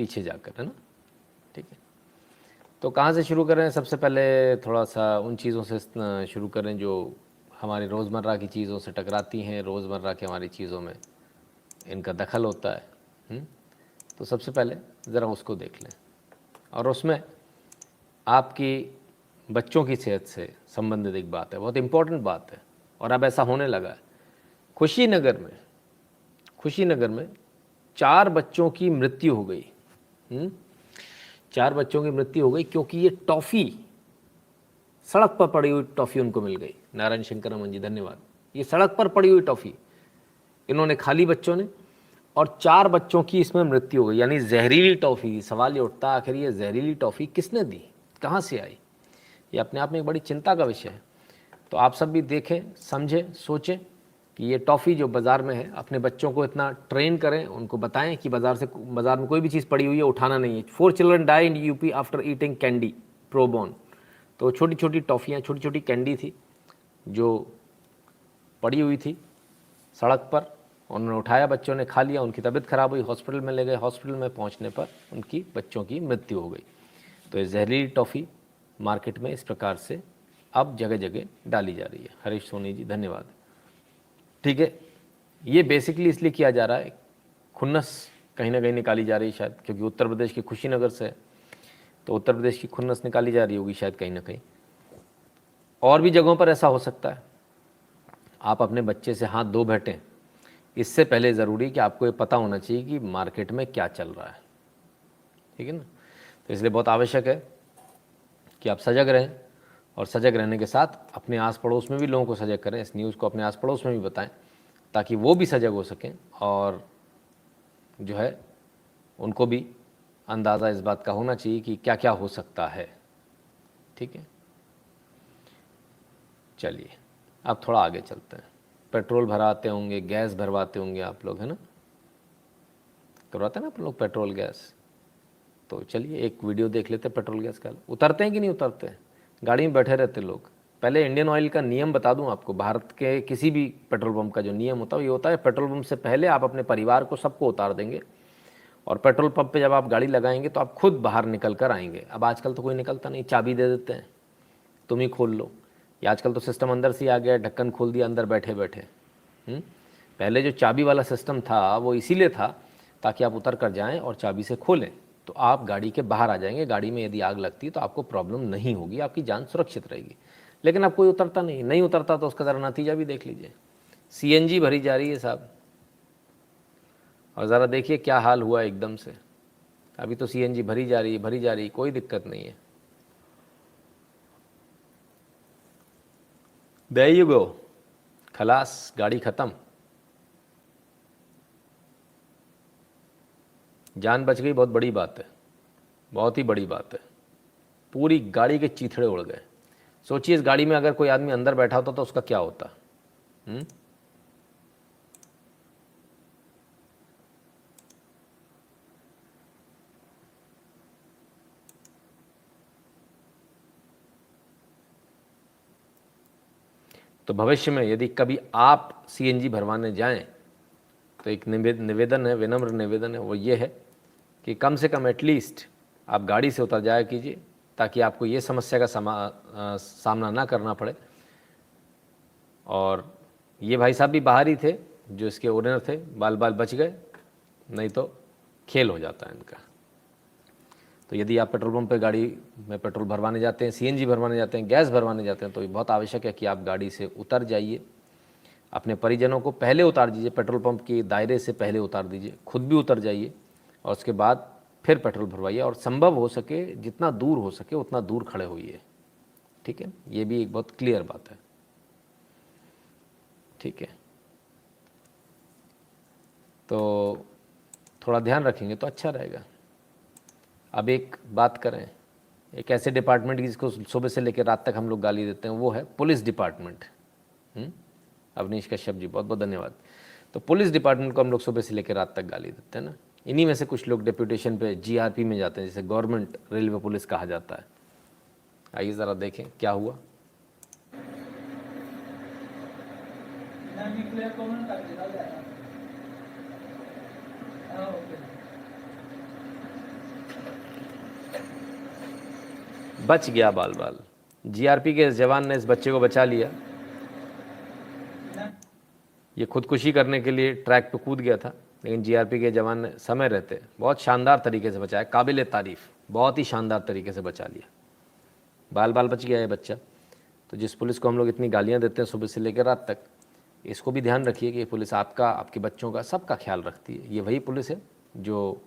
पीछे जाकर, है ना। ठीक है, तो कहाँ से शुरू करें? सबसे पहले थोड़ा सा उन चीज़ों से शुरू करें जो हमारी रोज़मर्रा की चीज़ों से टकराती हैं, रोज़मर्रा की हमारी चीज़ों में इनका दखल होता है। तो सबसे पहले ज़रा उसको देख लें, और उसमें आपकी बच्चों की सेहत से संबंधित एक बात है, बहुत इम्पोर्टेंट बात है, और अब ऐसा होने लगा है। खुशीनगर में 4 बच्चों की मृत्यु हो गई। 4 बच्चों की मृत्यु हो गई क्योंकि ये टॉफ़ी, सड़क पर पड़ी हुई टॉफ़ी उनको मिल गई। नारायण शंकर रमन जी, धन्यवाद। ये सड़क पर पड़ी हुई टॉफ़ी इन्होंने खा ली बच्चों ने, और 4 बच्चों की इसमें मृत्यु हो गई, यानी जहरीली टॉफ़ी। सवाल ये उठता, आखिर ये जहरीली टॉफ़ी किसने दी, कहाँ से आई? ये अपने आप में एक बड़ी चिंता का विषय है। तो आप सब भी देखें, समझें, सोचें कि ये टॉफ़ी जो बाज़ार में है, अपने बच्चों को इतना ट्रेन करें, उनको बताएं कि बाज़ार में कोई भी चीज़ पड़ी हुई है उठाना नहीं है। 4 children die in UP after eating candy प्रोबोन। तो छोटी छोटी टॉफ़ियाँ, छोटी छोटी कैंडी थी जो पड़ी हुई थी सड़क पर, उन्होंने उठाया, बच्चों ने खा लिया, उनकी तबीयत ख़राब हुई, हॉस्पिटल में ले गए। हॉस्पिटल में पहुंचने पर उनकी बच्चों की मृत्यु हो गई। तो ये जहरीली टॉफ़ी मार्केट में इस प्रकार से अब जगह जगह डाली जा रही है। हरीश सोनी जी, धन्यवाद। ठीक है, ये बेसिकली इसलिए किया जा रहा है, खुन्नस कहीं ना कहीं निकाली जा रही है शायद, क्योंकि उत्तर प्रदेश की कुशीनगर से है, तो उत्तर प्रदेश की खुन्नस निकाली जा रही होगी शायद कहीं ना कहीं। और भी जगहों पर ऐसा हो सकता है। आप अपने बच्चे से हाथ धो बैठें, इससे पहले ज़रूरी कि आपको ये पता होना चाहिए कि मार्केट में क्या चल रहा है। ठीक है ना। तो इसलिए बहुत आवश्यक है कि आप सजग रहें, और सजग रहने के साथ अपने आस पड़ोस में भी लोगों को सजग करें। इस न्यूज़ को अपने आस पड़ोस में भी बताएं, ताकि वो भी सजग हो सकें, और जो है उनको भी अंदाज़ा इस बात का होना चाहिए कि क्या क्या हो सकता है। ठीक है, चलिए अब थोड़ा आगे चलते हैं। पेट्रोल भराते होंगे, गैस भरवाते होंगे आप लोग, है ना, करवाते हैं ना आप लोग पेट्रोल गैस। तो चलिए एक वीडियो देख लेते हैं पेट्रोल गैस का। उतरते हैं कि नहीं उतरते हैं? गाड़ी में बैठे रहते लोग। पहले इंडियन ऑयल का नियम बता दूं आपको, भारत के किसी भी पेट्रोल पंप का जो नियम होता है ये होता है, पेट्रोल पंप से पहले आप अपने परिवार को सबको उतार देंगे, और पेट्रोल पंप पे जब आप गाड़ी लगाएंगे तो आप खुद बाहर निकल कर आएंगे। अब आजकल तो कोई निकलता नहीं, चाबी दे देते हैं, तुम ही खोल लो। ये आजकल तो सिस्टम अंदर से ही आ गया, ढक्कन खोल दिया अंदर बैठे बैठे। पहले जो चाबी वाला सिस्टम था वो इसीलिए था ताकि आप उतर कर जाएं और चाबी से खोलें, तो आप गाड़ी के बाहर आ जाएंगे। गाड़ी में यदि आग लगती है तो आपको प्रॉब्लम नहीं होगी, आपकी जान सुरक्षित रहेगी। लेकिन अब कोई उतरता नहीं उतरता, तो उसका ज़रा नतीजा भी देख लीजिए। सीएनजी भरी जा रही है साहब, और ज़रा देखिए क्या हाल हुआ एकदम से। अभी तो सीएनजी भरी जा रही है, कोई दिक्कत नहीं है। देयर यू गो, खलास, गाड़ी ख़त्म, जान बच गई। बहुत बड़ी बात है, बहुत ही बड़ी बात है। पूरी गाड़ी के चीथड़े उड़ गए। सोचिए इस गाड़ी में अगर कोई आदमी अंदर बैठा होता तो उसका क्या होता। तो भविष्य में यदि कभी आप सीएनजी भरवाने जाएं तो एक निवेदन है, विनम्र निवेदन है, वो ये है कि कम से कम एटलीस्ट आप गाड़ी से उतर जाया कीजिए, ताकि आपको ये समस्या का सामना ना करना पड़े। और ये भाई साहब भी बाहर ही थे, जो इसके ओनर थे, बाल बाल बच गए, नहीं तो खेल हो जाता है इनका। तो यदि आप पेट्रोल पंप पे गाड़ी में पेट्रोल भरवाने जाते हैं, सीएनजी भरवाने जाते हैं, गैस भरवाने जाते हैं, तो ये बहुत आवश्यक है कि आप गाड़ी से उतर जाइए। अपने परिजनों को पहले उतार दीजिए, पेट्रोल पंप के दायरे से पहले उतार दीजिए, खुद भी उतर जाइए, और उसके बाद फिर पेट्रोल भरवाइए, और संभव हो सके जितना दूर हो सके उतना दूर खड़े होइए। ठीक है, ये भी एक बहुत क्लियर बात है। ठीक है, तो थोड़ा ध्यान रखेंगे तो अच्छा रहेगा। अब एक बात करें, एक ऐसे डिपार्टमेंट की जिसको सुबह से लेकर रात तक हम लोग गाली देते हैं, वो है पुलिस डिपार्टमेंट। अवनीश कश्यप जी, बहुत बहुत धन्यवाद। तो पुलिस डिपार्टमेंट को हम लोग सुबह से लेकर रात तक गाली देते हैं ना। इन्हीं में से कुछ लोग डेप्यूटेशन पे जीआरपी में जाते हैं, जिसे गवर्नमेंट रेलवे पुलिस कहा जाता है। आइए ज़रा देखें क्या हुआ। बच गया बाल बाल। जीआरपी के इस जवान ने इस बच्चे को बचा लिया। ये खुदकुशी करने के लिए ट्रैक पे कूद गया था, लेकिन जीआरपी के जवान ने समय रहते बहुत शानदार तरीके से बचाया, काबिल तारीफ, बहुत ही शानदार तरीके से बचा लिया। बाल बाल बच गया ये बच्चा। तो जिस पुलिस को हम लोग इतनी गालियाँ देते हैं सुबह से लेकर रात तक, इसको भी ध्यान रखिए कि ये पुलिस आपका, आपके बच्चों का, सबका ख्याल रखती है। ये वही पुलिस है जो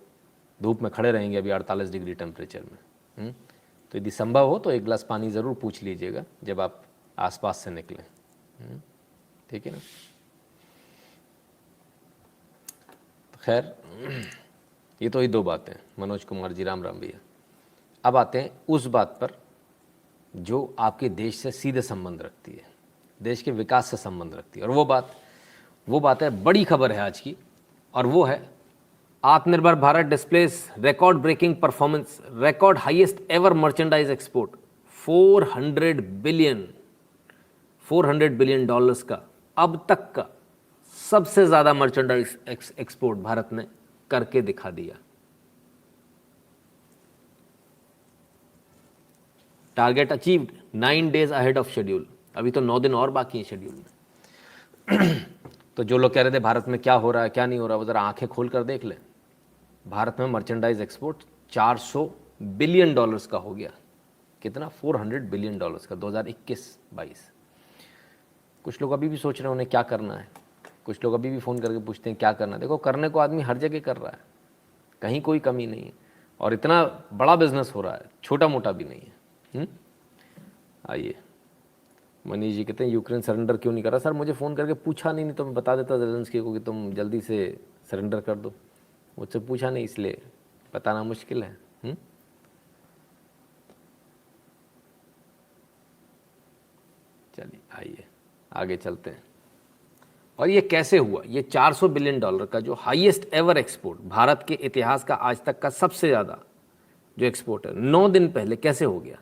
धूप में खड़े रहेंगे अभी 48 डिग्री टेम्परेचर में। तो यदि संभव हो तो एक गिलास पानी ज़रूर पूछ लीजिएगा जब आप आसपास से निकलें। ठीक है ना। खैर, ये तो ही दो बातें, मनोज कुमार जी, राम राम भैया। अब आते हैं उस बात पर जो आपके देश से सीधे संबंध रखती है, देश के विकास से संबंध रखती है। और वो बात है, बड़ी खबर है आज की, और वो है Aatmanirbhar Bharat displace record breaking performance, record highest ever merchandise export, 400 billion dollars का अब तक का सबसे ज़्यादा मर्चेंडाइज एक्सपोर्ट भारत ने करके दिखा दिया। Target achieved 9 days ahead of schedule. अभी तो 9 दिन और बाकी हैं शेड्यूल में। तो जो लोग कह रहे थे भारत में क्या हो रहा है क्या नहीं हो रहा, वो ज़रा आंखें खोल कर देख लें। भारत में मर्चेंडाइज एक्सपोर्ट 400 बिलियन डॉलर्स का हो गया। कितना? 400 बिलियन डॉलर्स का 2021-22। कुछ लोग अभी भी सोच रहे हैं उन्हें क्या करना है, कुछ लोग अभी भी फ़ोन करके पूछते हैं क्या करना है। देखो, करने को आदमी हर जगह कर रहा है, कहीं कोई कमी नहीं है, और इतना बड़ा बिजनेस हो रहा है, छोटा मोटा भी नहीं है। आइए, मनीष जी कहते हैं यूक्रेन सरेंडर क्यों नहीं कर रहा? सर मुझे फ़ोन करके पूछा नहीं तो मैं बता देता ज़ेलेंस्की को कि तुम जल्दी से सरेंडर कर दो। मुझसे पूछा नहीं, इसलिए बताना मुश्किल है। चलिए आइए आगे चलते हैं। और ये कैसे हुआ? ये 400 बिलियन डॉलर का जो हाईएस्ट एवर एक्सपोर्ट, भारत के इतिहास का आज तक का सबसे ज़्यादा जो एक्सपोर्ट है, 9 दिन पहले कैसे हो गया?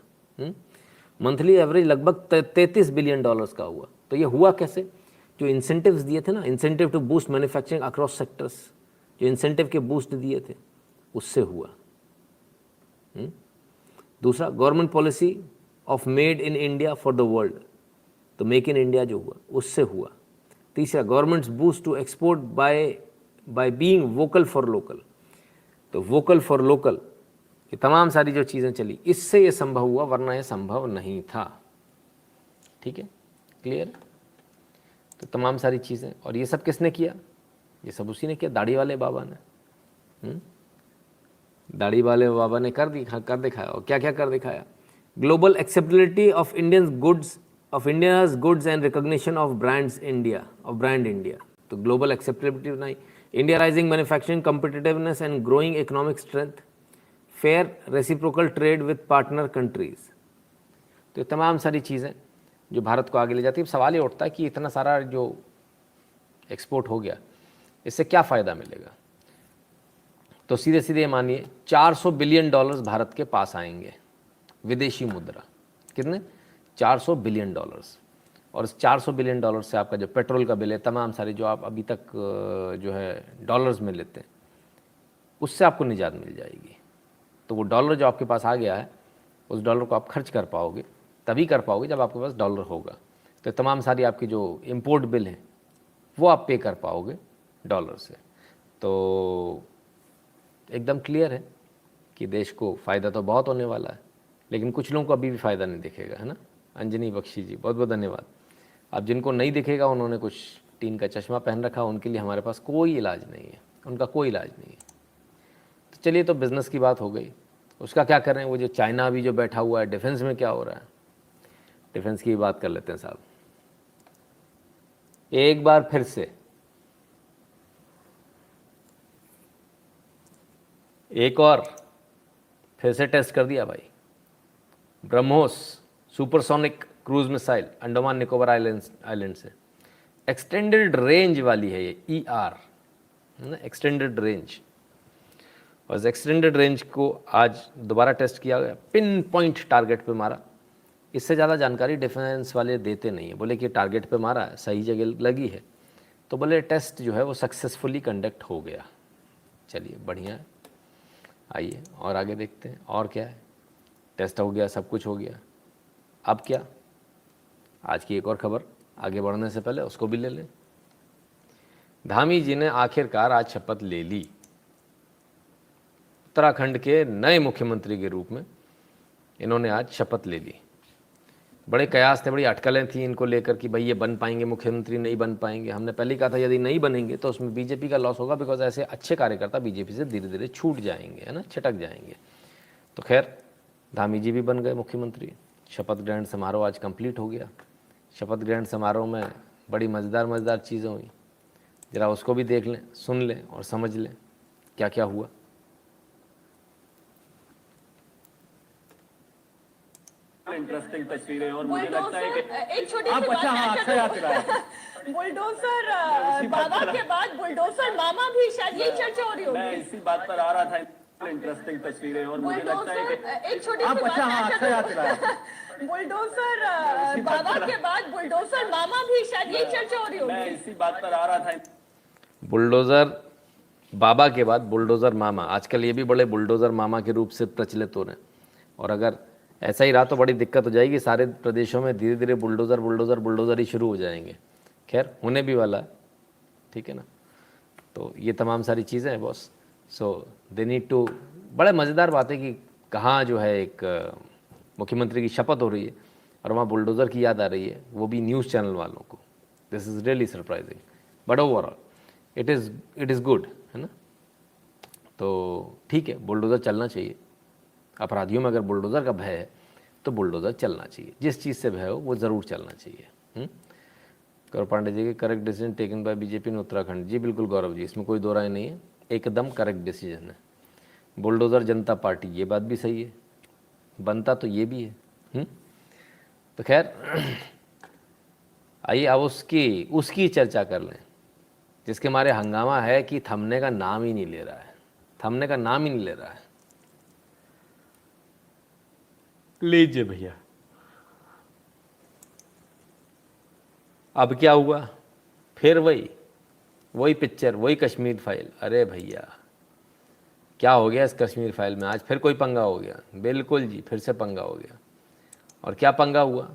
मंथली एवरेज लगभग 33 बिलियन डॉलर्स का हुआ। तो ये हुआ कैसे? जो इंसेंटिव्स दिए थे ना, incentive to boost manufacturing across sectors, जो इंसेंटिव के बूस्ट दिए थे, उससे हुआ। दूसरा, government policy of made in India for the world, तो मेक इन इंडिया जो हुआ उससे हुआ। तीसरा, government's boost to export by being vocal for local, तो वोकल फॉर लोकल, ये तमाम सारी जो चीज़ें चली, इससे ये संभव हुआ, वरना ये संभव नहीं था। ठीक है, क्लियर? तो तमाम सारी चीज़ें, और ये सब किसने किया? ये सब उसी ने किया, दाढ़ी वाले बाबा ने। दाढ़ी वाले बाबा ने कर दिखाया। और क्या क्या कर दिखाया? Global acceptability of India's goods and recognition of brand India, तो ग्लोबल एक्सेप्टेबिलिटी बनाई। India rising manufacturing competitiveness and growing economic strength, fair reciprocal trade with partner countries. तो ये तमाम सारी चीज़ें जो भारत को आगे ले जाती है। सवाल ये उठता है कि इतना सारा जो एक्सपोर्ट हो गया, इससे क्या फ़ायदा मिलेगा? तो सीधे सीधे मानिए 400 बिलियन डॉलर्स भारत के पास आएंगे, विदेशी मुद्रा। कितने? 400 बिलियन डॉलर्स। और इस 400 बिलियन डॉलर से आपका जो पेट्रोल का बिल है, तमाम सारे जो आप अभी तक जो है डॉलर्स में लेते हैं, उससे आपको निजात मिल जाएगी। तो वो डॉलर जो आपके पास आ गया है, उस डॉलर को आप खर्च कर पाओगे, तभी कर पाओगे जब आपके पास डॉलर होगा। तो तमाम सारी आपकी जो इम्पोर्ट बिल हैं वो आप पे कर पाओगे डॉलर से। तो एकदम क्लियर है कि देश को फ़ायदा तो बहुत होने वाला है, लेकिन कुछ लोगों को अभी भी फ़ायदा नहीं दिखेगा, है ना। अंजनी बख्शी जी, बहुत बहुत धन्यवाद। अब जिनको नहीं दिखेगा, उन्होंने कुछ टीन का चश्मा पहन रखा, उनके लिए हमारे पास कोई इलाज नहीं है, उनका कोई इलाज नहीं है। तो चलिए, तो बिज़नेस की बात हो गई, उसका क्या करें? वो जो चाइना अभी जो बैठा हुआ है, डिफेंस में क्या हो रहा है, डिफेंस की बात कर लेते हैं साहब। एक बार फिर से एक और फिर से टेस्ट कर दिया भाई, BrahMos supersonic cruise missile Andaman Nicobar island से, एक्सटेंडेड रेंज वाली है ये, ER, एक्सटेंडेड रेंज। और इस एक्सटेंडेड रेंज को आज दोबारा टेस्ट किया गया, पिन पॉइंट टारगेट पे मारा। इससे ज़्यादा जानकारी डिफेंस वाले देते नहीं है। बोले कि टारगेट पे मारा है, सही जगह लगी है, तो बोले टेस्ट जो है वो सक्सेसफुली कंडक्ट हो गया। चलिए बढ़िया है, आइए और आगे देखते हैं और क्या है। टेस्ट हो गया, सब कुछ हो गया। अब क्या, आज की एक और खबर, आगे बढ़ने से पहले उसको भी ले लें। धामी जी ने आखिरकार आज शपथ ले ली। उत्तराखंड के नए मुख्यमंत्री के रूप में इन्होंने आज शपथ ले ली। बड़े कयास थे, बड़ी अटकलें थी इनको लेकर कि भाई ये बन पाएंगे मुख्यमंत्री, नहीं बन पाएंगे। हमने पहले ही कहा था यदि नहीं बनेंगे तो उसमें बीजेपी का लॉस होगा, बिकॉज ऐसे अच्छे कार्यकर्ता बीजेपी से धीरे धीरे छूट जाएंगे, है ना, छिटक जाएंगे। तो खैर धामी जी भी बन गए मुख्यमंत्री। शपथ ग्रहण समारोह आज कंप्लीट हो गया। शपथ ग्रहण समारोह में बड़ी मज़ेदार चीज़ें हुई, ज़रा उसको भी देख लें, सुन लें और समझ लें क्या क्या हुआ। इंटरेस्टिंग तस्वीरें और मुझे लगता है कि एक छोटी सी आप अच्छा, हाँ, अच्छा याद दिलाया। बुलडोजर बाबा के बाद बुलडोजर मामा भी, शायद यही चर्चा हो रही मैं होगी। इसी बात पर आ रहा था। इंटरेस्टिंग तस्वीरें और मुझे लगता है कि एक छोटी आप सी अच्छा, हाँ, अच्छा याद दिलाया। बुलडोजर बाबा के बाद बुलडोजर मामा भी, शायद यही चर्चा हो रही मैं होगी। इसी बात पर आ रहा था। बुलडोज़र बाबा के बाद बुलडोज़र मामा, आजकल ये भी बड़े बुलडोज़र मामा के रूप से प्रचलित हो रहे हैं। और अगर ऐसा ही रहा तो बड़ी दिक्कत हो जाएगी, सारे प्रदेशों में धीरे धीरे बुलडोज़र बुलडोज़र बुलडोज़र ही शुरू हो जाएंगे। खैर होने भी वाला है, ठीक है ना। तो ये तमाम सारी चीज़ें हैं boss. So they need to, बड़े मज़ेदार बात है कि कहाँ जो है एक मुख्यमंत्री की शपथ हो रही है और वहाँ बुलडोज़र की याद आ रही है, वो भी न्यूज़ चैनल वालों को। This is really surprising, but overall it is good, है ना। तो ठीक है, बुलडोज़र चलना चाहिए। अपराधियों में अगर बुलडोज़र का भय है तो बुलडोज़र चलना चाहिए, जिस चीज़ से भय हो वो ज़रूर चलना चाहिए। गौरव पांडे जी के correct decision taken by BJP in Uttarakhand. जी बिल्कुल गौरव जी, इसमें कोई दो राय नहीं है, एकदम करेक्ट डिसीजन है। बुलडोज़र जनता पार्टी, ये बात भी सही है, बनता तो ये भी है। तो खैर आइए अब उसकी चर्चा कर लें जिसके मारे हंगामा है कि थमने का नाम ही नहीं ले रहा है, थमने का नाम ही नहीं ले रहा है। लीजिए भैया, अब क्या हुआ, फिर वही पिक्चर, वही कश्मीर फाइल। अरे भैया क्या हो गया इस कश्मीर फाइल में, आज फिर कोई पंगा हो गया। बिल्कुल जी, फिर से पंगा हो गया। और क्या पंगा हुआ,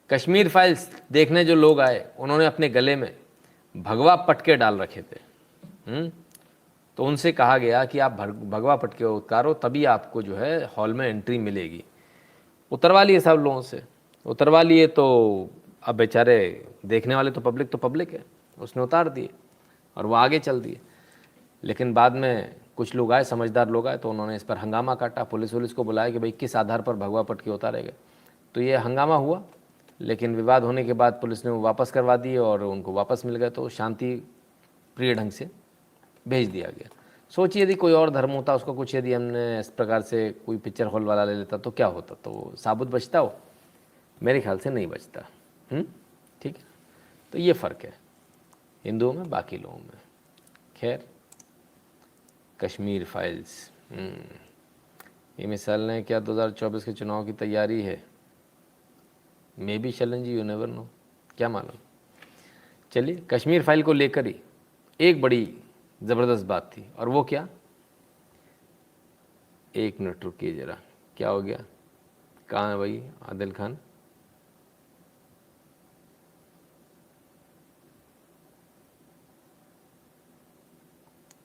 कश्मीर फाइल्स देखने जो लोग आए उन्होंने अपने गले में भगवा पटके डाल रखे थे। तो उनसे कहा गया कि आप भगवा पटके उतारो तभी आपको जो है हॉल में एंट्री मिलेगी। उतरवा लिए सब लोगों से, उतरवा लिए। तो अब बेचारे देखने वाले तो पब्लिक है, उसने उतार दिए और वो आगे चल दिए। लेकिन बाद में कुछ लोग आए, समझदार लोग आए, तो उन्होंने इस पर हंगामा काटा, पुलिस को बुलाया कि भाई किस आधार पर भगवा पटके उतारेगा। तो ये हंगामा हुआ, लेकिन विवाद होने के बाद पुलिस ने वो वापस करवा दिए और उनको वापस मिल गए। तो शांति प्रिय ढंग से भेज दिया गया। सोचिए यदि कोई और धर्म होता, उसको कुछ यदि हमने इस प्रकार से कोई पिक्चर हॉल वाला ले लेता तो क्या होता, तो साबुत बचता हो? मेरे ख्याल से नहीं बचता। ठीक है, तो ये फ़र्क है हिंदुओं में बाकी लोगों में। खैर कश्मीर फाइल्स, ये मिसाल ने क्या 2024 के चुनाव की तैयारी है? Maybe Shalan ji, you never know, क्या मालूम। चलिए, कश्मीर फाइल को लेकर ही एक बड़ी ज़बरदस्त बात थी, और वो क्या, एक मिनट रुकिए ज़रा, क्या हो गया, कहाँ है भाई आदिल खान?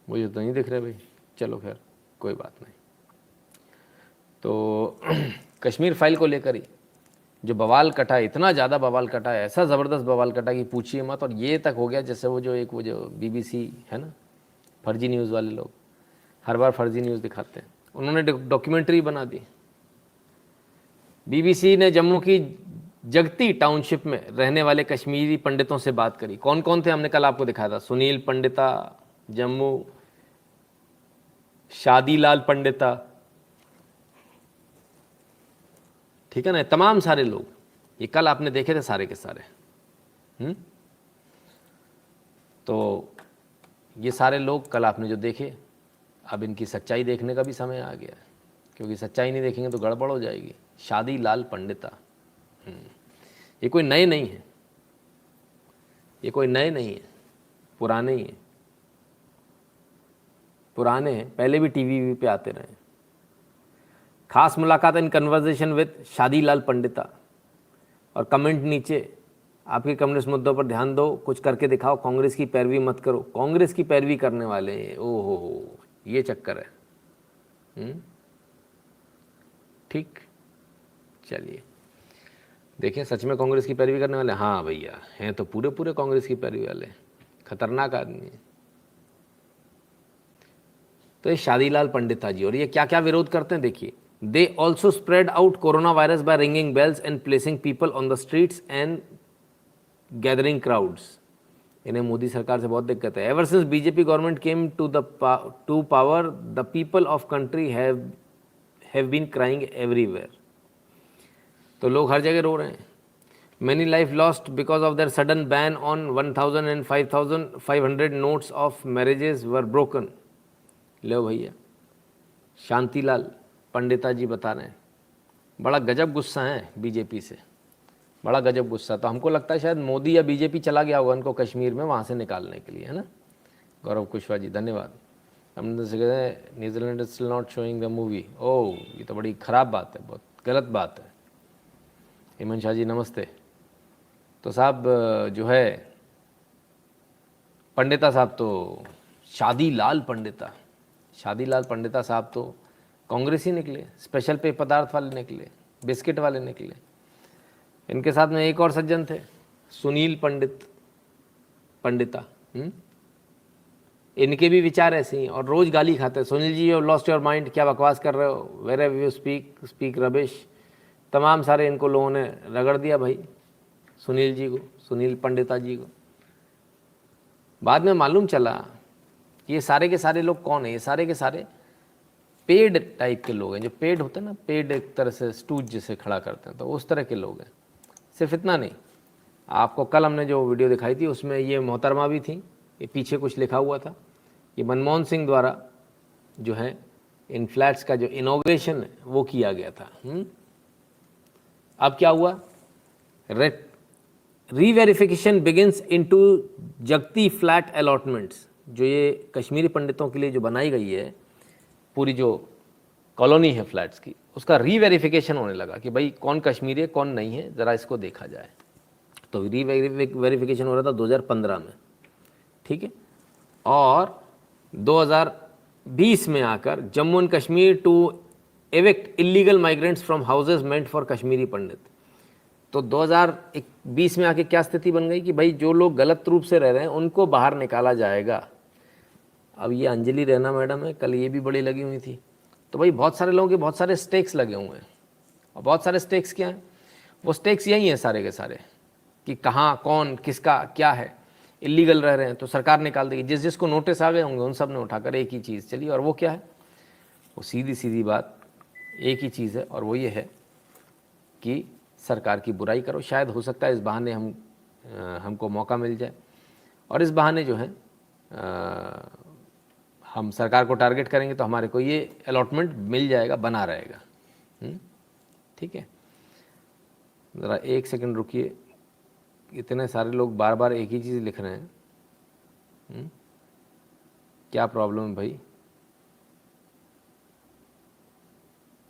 मुझे तो नहीं दिख रहा भाई, चलो खैर कोई बात नहीं। तो कश्मीर फाइल को लेकर ही जो बवाल कटा, इतना ज़्यादा बवाल कटा, ऐसा ज़बरदस्त बवाल कटा कि पूछिए मत। और ये तक हो गया जैसे वो जो BBC है ना, फर्जी न्यूज़ वाले लोग हर बार फर्जी न्यूज़ दिखाते हैं, उन्होंने डॉक्यूमेंट्री बना दी। BBC ने जम्मू की जगती टाउनशिप में रहने वाले कश्मीरी पंडितों से बात करी। कौन कौन थे, हमने कल आपको दिखाया था, सुनील पंडिता जम्मू, शादीलाल पंडिता, ठीक है ना, तमाम सारे लोग, ये कल आपने देखे थे सारे के सारे। तो ये सारे लोग कल आपने जो देखे, अब इनकी सच्चाई देखने का भी समय आ गया है, क्योंकि सच्चाई नहीं देखेंगे तो गड़बड़ हो जाएगी। शादीलाल पंडिता, ये कोई नए नहीं है, ये कोई नए नहीं है, पुराने ही हैं, पुराने हैं, पहले भी TV पे आते रहे। खास मुलाकात in conversation with Shadilal Pandita. और कमेंट नीचे, आपके कम्युनिस्ट मुद्दों पर ध्यान दो, कुछ करके दिखाओ, कांग्रेस की पैरवी मत करो। कांग्रेस की पैरवी करने वाले हैं, ओहो हो, ये चक्कर है। ठीक, चलिए देखें सच में कांग्रेस की पैरवी करने वाले। हाँ भैया, हैं तो पूरे पूरे कांग्रेस की पैरवी वाले, खतरनाक आदमी है। तो ये शादीलाल पंडिता जी, और ये क्या क्या विरोध करते हैं देखिए। They also spread out corona virus by ringing bells and placing people on the streets and gathering crowds. इन्हें मोदी सरकार से बहुत दिक्कत है। Ever since BJP government came to power the people of country have been crying everywhere. तो लोग हर जगह रो रहे हैं। Many life lost because of their sudden ban on 1000 and 5500 notes of marriages were broken. लो भैया, शांतिलाल पंडिता जी बता रहे हैं, बड़ा गजब गुस्सा है बीजेपी से, बड़ा गजब गुस्सा। तो हमको लगता है शायद मोदी या बीजेपी चला गया होगा उनको कश्मीर में, वहाँ से निकालने के लिए, है ना। गौरव कुशवाहा जी धन्यवाद। हमने से कहते हैं New Zealand is still not showing the movie. Oh, ये तो बड़ी ख़राब बात है, बहुत गलत बात है। हेमंत शाह जी नमस्ते। तो साहब जो है पंडिता साहब, तो शादीलाल पंडिता साहब तो कांग्रेस ही निकले, स्पेशल पेय पदार्थ वाले निकले, बिस्किट वाले निकले। इनके साथ में एक और सज्जन थे, सुनील पंडिता। इनके भी विचार ऐसे ही, और रोज गाली खाते हैं। Sunil ji, you have lost your mind, क्या बकवास कर रहे हो, wherever you speak rubbish. तमाम सारे इनको लोगों ने रगड़ दिया भाई, सुनील जी को, सुनील पंडिता जी को। बाद में मालूम चला कि ये सारे के सारे लोग कौन है। ये सारे के सारे पेड टाइप के लोग हैं, जो पेड होते हैं ना, पेड एक तरह से स्टूज जिसे खड़ा करते हैं, तो उस तरह के लोग हैं। सिर्फ इतना नहीं, आपको कल हमने जो वीडियो दिखाई थी उसमें ये मोहतरमा भी थी, ये पीछे कुछ लिखा हुआ था। ये मनमोहन सिंह द्वारा जो है इन फ्लैट्स का जो इनॉग्रेशन है वो किया गया था। अब क्या हुआ, रीवेरिफिकेशन बिगिंस इनटू जगती फ्लैट अलॉटमेंट्स। जो ये कश्मीरी पंडितों के लिए जो बनाई गई है पूरी जो कॉलोनी है फ्लैट्स की, उसका रीवेरिफिकेशन होने लगा कि भाई कौन कश्मीरी है कौन नहीं है, ज़रा इसको देखा जाए। तो रीवेरिफिकेशन हो रहा था 2015 में, ठीक है। और 2020 में आकर Jammu and Kashmir to evict illegal migrants from houses meant for Kashmiri Pandit. तो 2020 में आके क्या स्थिति बन गई कि भाई जो लोग गलत रूप से रह रहे हैं उनको बाहर निकाला जाएगा। अब ये अंजलि रैना मैडम है, कल ये भी बड़ी लगी हुई थी। तो भाई बहुत सारे लोगों के बहुत सारे स्टेक्स लगे हुए हैं, और बहुत सारे स्टेक्स क्या हैं, वो स्टेक्स यही हैं सारे के सारे कि कहाँ कौन किसका क्या है। इलीगल रह रहे हैं तो सरकार निकाल देगी, जिस जिसको नोटिस आ गए होंगे उन सब ने उठाकर एक ही चीज़ चली। और वो क्या है, वो सीधी सीधी बात एक ही चीज़ है, और वो ये है कि सरकार की बुराई करो। शायद हो सकता है इस बहाने हमको मौका मिल जाए, और इस बहाने जो है हम सरकार को टारगेट करेंगे तो हमारे को ये अलॉटमेंट मिल जाएगा, बना रहेगा। ठीक है, ज़रा एक सेकंड रुकिए, इतने सारे लोग बार बार एक ही चीज़ लिख रहे हैं। क्या प्रॉब्लम है भाई,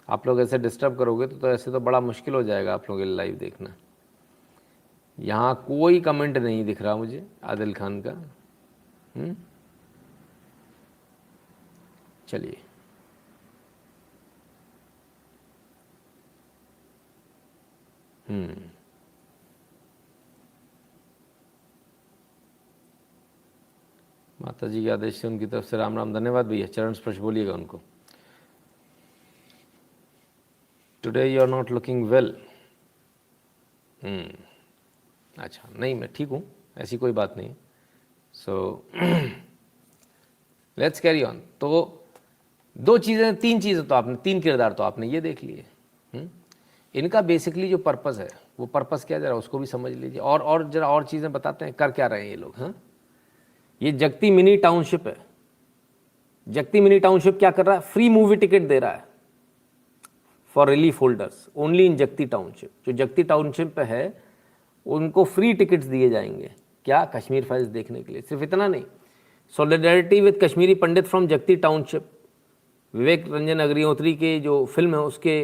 आप लोग ऐसे डिस्टर्ब करोगे तो ऐसे तो बड़ा मुश्किल हो जाएगा आप लोगों के लिए लाइव देखना। यहाँ कोई कमेंट नहीं दिख रहा मुझे आदिल खान का। चलिए, माता जी के आदेश से उनकी तरफ से राम राम। धन्यवाद भैया, चरण स्पर्श बोलिएगा उनको। Today you are not looking well. अच्छा, नहीं मैं ठीक हूँ, ऐसी कोई बात नहीं। So let's carry on. तो दो चीज़ें, तीन चीज़ें तो आपने, तीन किरदार तो आपने ये देख लिए। इनका बेसिकली जो पर्पस है वो पर्पस क्या, जरा उसको भी समझ लीजिए। और जरा और चीज़ें बताते हैं कर क्या रहे हैं ये लोग। हाँ, ये जगती मिनी टाउनशिप है। जगती मिनी टाउनशिप क्या कर रहा है, फ्री मूवी टिकट दे रहा है for relief holders only in जगती टाउनशिप। जो जगती टाउनशिप है उनको फ्री टिकट्स दिए जाएंगे, क्या, कश्मीर फाइल्स देखने के लिए। सिर्फ इतना नहीं, solidarity with Kashmiri Pandit from जगती टाउनशिप विवेक रंजन अग्निहोत्री के जो फिल्म है उसके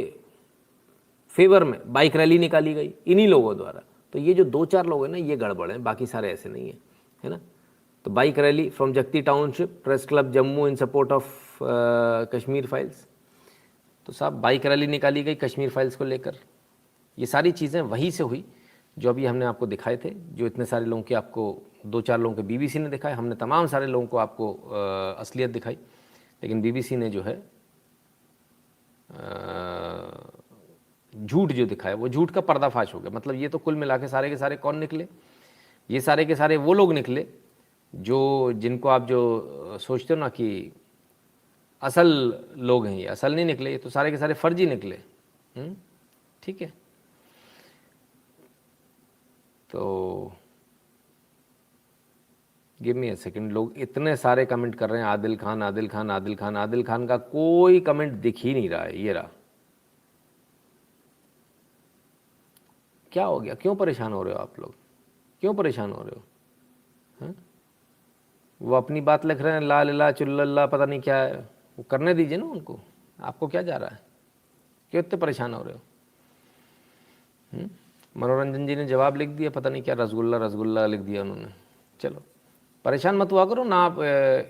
फेवर में बाइक रैली निकाली गई इन्हीं लोगों द्वारा। तो ये जो 2-4 लोग हैं ना ये गड़बड़ हैं, बाकी सारे ऐसे नहीं हैं, है ना। तो बाइक रैली फ्रॉम जगती township press club Jammu in support of Kashmir files. तो साहब बाइक रैली निकाली गई कश्मीर फाइल्स को लेकर। ये सारी चीज़ें वहीं से हुई जो अभी हमने आपको दिखाए थे, जो इतने सारे लोगों के आपको 2-4 लोगों के बीबीसी ने दिखाए, हमने तमाम सारे लोगों को आपको असलियत दिखाई, लेकिन बीबीसी ने जो है झूठ जो दिखाया वो झूठ का पर्दाफाश हो गया। मतलब ये तो कुल मिला के सारे कौन निकले, ये सारे के सारे वो लोग निकले जो जिनको आप जो सोचते हो ना कि असल लोग हैं, ये असल नहीं निकले, ये तो सारे के सारे फर्जी निकले। ठीक है, तो गिव मी अ सेकंड। लोग इतने सारे कमेंट कर रहे हैं आदिल खान आदिल खान आदिल खान। आदिल खान का कोई कमेंट दिख ही नहीं रहा है, ये रहा। क्या हो गया, क्यों परेशान हो रहे हो आप लोग, क्यों परेशान हो रहे हो? हैं? वो अपनी बात लिख रहे हैं ला ला चुल्ला पता नहीं क्या है, वो करने दीजिए ना उनको, आपको क्या जा रहा है, क्यों इतने परेशान हो रहे हो? मनोरंजन जी ने जवाब लिख दिया, पता नहीं क्या रसगुल्ला लिख दिया उन्होंने। चलो परेशान मत हुआ करो ना आप,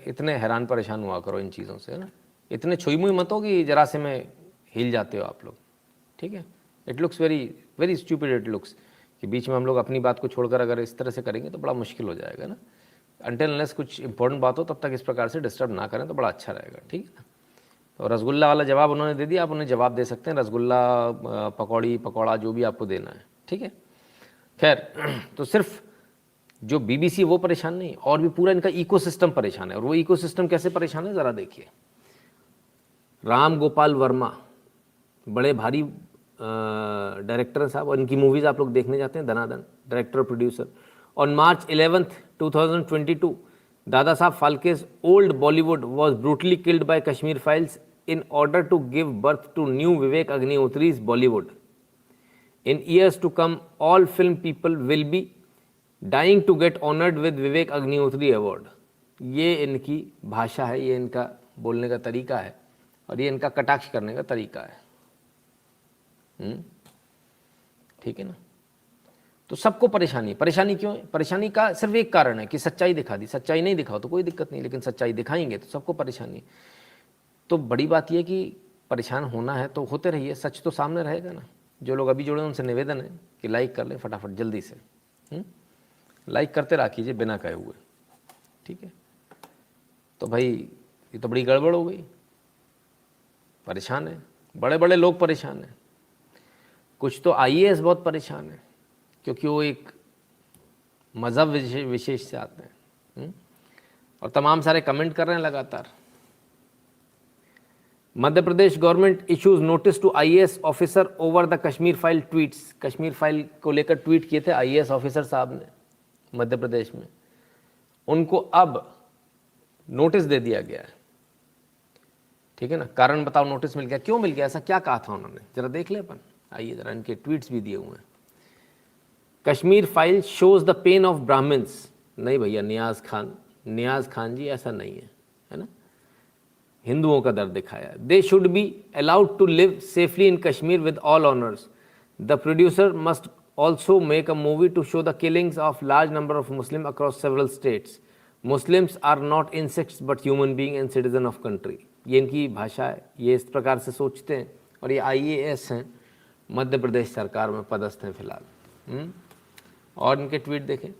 इतने हैरान परेशान हुआ करो इन चीज़ों से, है ना। इतने छुई मुई मत हो कि जरा से में हिल जाते हो आप लोग, ठीक है। It looks very very stupid, it looks कि बीच में हम लोग अपनी बात को छोड़कर अगर इस तरह से करेंगे तो बड़ा मुश्किल हो जाएगा ना। अनटिल अनलेस कुछ इंपॉर्टेंट बात हो तब तक इस प्रकार से डिस्टर्ब ना करें तो बड़ा अच्छा रहेगा, ठीक है ना। तो रसगुल्ला वाला जवाब उन्होंने दे दिया, आप उन्हें जवाब दे सकते हैं, रसगुल्ला पकौड़ी पकौड़ा जो भी आपको देना है, ठीक है। खैर तो सिर्फ जो बीबीसी वो परेशान नहीं, और भी पूरा इनका इकोसिस्टम परेशान है। और वो इकोसिस्टम कैसे परेशान है ज़रा देखिए। राम गोपाल वर्मा बड़े भारी डायरेक्टर साहब, और इनकी मूवीज़ आप लोग देखने जाते हैं धनाधन, director producer. On March 11th 2022 Dada Saheb फाल्के's old Bollywood was brutally killed by Kashmir Files in order to give birth to new Vivek Agnihotri's Bollywood. In years to come, all film people will be dying to get honored with Vivek Agnihotri Award. ये इनकी भाषा है, ये इनका बोलने का तरीका है, और ये इनका कटाक्ष करने का तरीका है। ठीक है ना। तो सबको परेशानी क्यों है? परेशानी का सिर्फ एक कारण है कि सच्चाई दिखा दी। सच्चाई नहीं दिखाओ तो कोई दिक्कत नहीं, लेकिन सच्चाई दिखाएंगे तो सबको परेशानी। तो बड़ी बात यह कि परेशान होना है तो होते रहिए, सच तो सामने रहेगा ना। जो लोग अभी जुड़े उनसे निवेदन है कि लाइक कर लें फटाफट जल्दी से, लाइक करते रहा कीजिए बिना कहे हुए, ठीक है। तो भाई ये तो बड़ी गड़बड़ हो गई, परेशान है, बड़े बड़े लोग परेशान हैं। कुछ तो आईएएस बहुत परेशान है क्योंकि वो एक मज़हब विशेष से आते हैं, और तमाम सारे कमेंट कर रहे हैं लगातार। Madhya Pradesh government issues notice to IAS officer over the Kashmir file tweets. Kashmir file को लेकर ट्वीट किए थे आईएएस ऑफिसर साहब ने मध्य प्रदेश में, उनको अब नोटिस दे दिया गया है, ठीक है ना। कारण बताओ, नोटिस मिल गया, क्यों मिल गया, ऐसा क्या कहा था उन्होंने, जरा देख ले अपन। आइए जरा, इनके ट्वीट्स भी दिए हुए हैं। Kashmir file shows the pain of Brahmins. नहीं भैया, नियाज खान जी ऐसा नहीं है, है ना। हिंदुओं का दर्द दिखाया। They should be allowed to live safely in Kashmir with all honours. The producer must also make a movie to show the killings of large number of Muslim across several states. Muslims are not insects but human being and citizen of country. ये इनकी भाषा है, ये इस प्रकार से सोचते हैं, और ये आईएएस हैं, मध्य प्रदेश सरकार में पदस्थ हैं फिलहाल। और इनके ट्वीट देखें।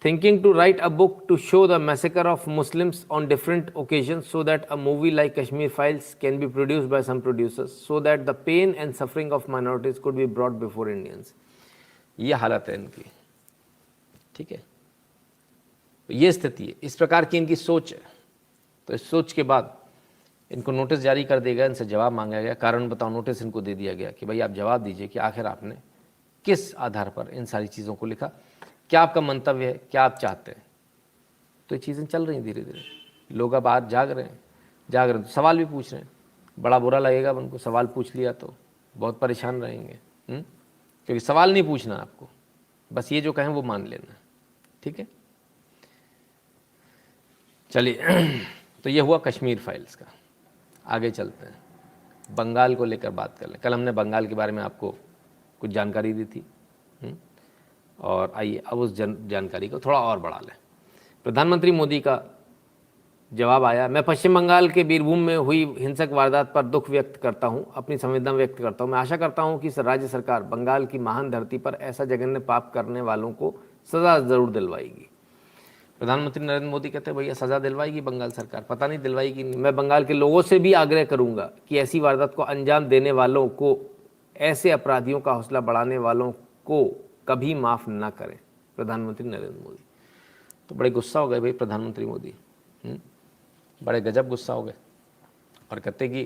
Thinking to write a book to show the massacre of Muslims on different occasion so that a movie like Kashmir files can be produced by some producers so that the pain and suffering of minorities could be brought before Indians. ये हालत है इनकी, ठीक है। ये स्थिति है, इस प्रकार की इनकी सोच है। तो इस सोच के बाद इनको नोटिस जारी कर दिया गया, इनसे जवाब मांगा गया। कारण बताओ नोटिस इनको दे दिया गया कि भाई आप जवाब दीजिए कि आखिर आपने किस आधार पर इन सारी चीज़ों को लिखा, क्या आपका मंतव्य है, क्या आप चाहते हैं। तो ये चीज़ें चल रही हैं धीरे धीरे, लोग अब आज जाग रहे हैं, तो सवाल भी पूछ रहे हैं। बड़ा बुरा लगेगा उनको, सवाल पूछ लिया तो बहुत परेशान रहेंगे, क्योंकि सवाल नहीं पूछना आपको, बस ये जो कहें वो मान लेना, ठीक है। चलिए तो ये हुआ कश्मीर फाइल्स का। आगे चलते हैं, बंगाल को लेकर बात कर लें। कल हमने बंगाल के बारे में आपको कुछ जानकारी दी थी, और आइए अब उस जानकारी को थोड़ा और बढ़ा लें। प्रधानमंत्री मोदी का जवाब आया, मैं पश्चिम बंगाल के बीरभूम में हुई हिंसक वारदात पर दुख व्यक्त करता हूं, अपनी संवेदना व्यक्त करता हूं। मैं आशा करता हूं कि राज्य सरकार बंगाल की महान धरती पर ऐसा जघन्य पाप करने वालों को सज़ा ज़रूर दिलवाएगी। प्रधानमंत्री नरेंद्र मोदी कहते हैं भैया सज़ा दिलवाएगी बंगाल सरकार, पता नहीं दिलवाएगी नहीं। मैं बंगाल के लोगों से भी आग्रह करूंगा कि ऐसी वारदात को अंजाम देने वालों को, ऐसे अपराधियों का हौसला बढ़ाने वालों को कभी माफ़ ना करें। प्रधानमंत्री नरेंद्र मोदी तो बड़े गुस्सा हो गए भाई प्रधानमंत्री मोदी, बड़े गजब गुस्सा हो गए, और कहते कि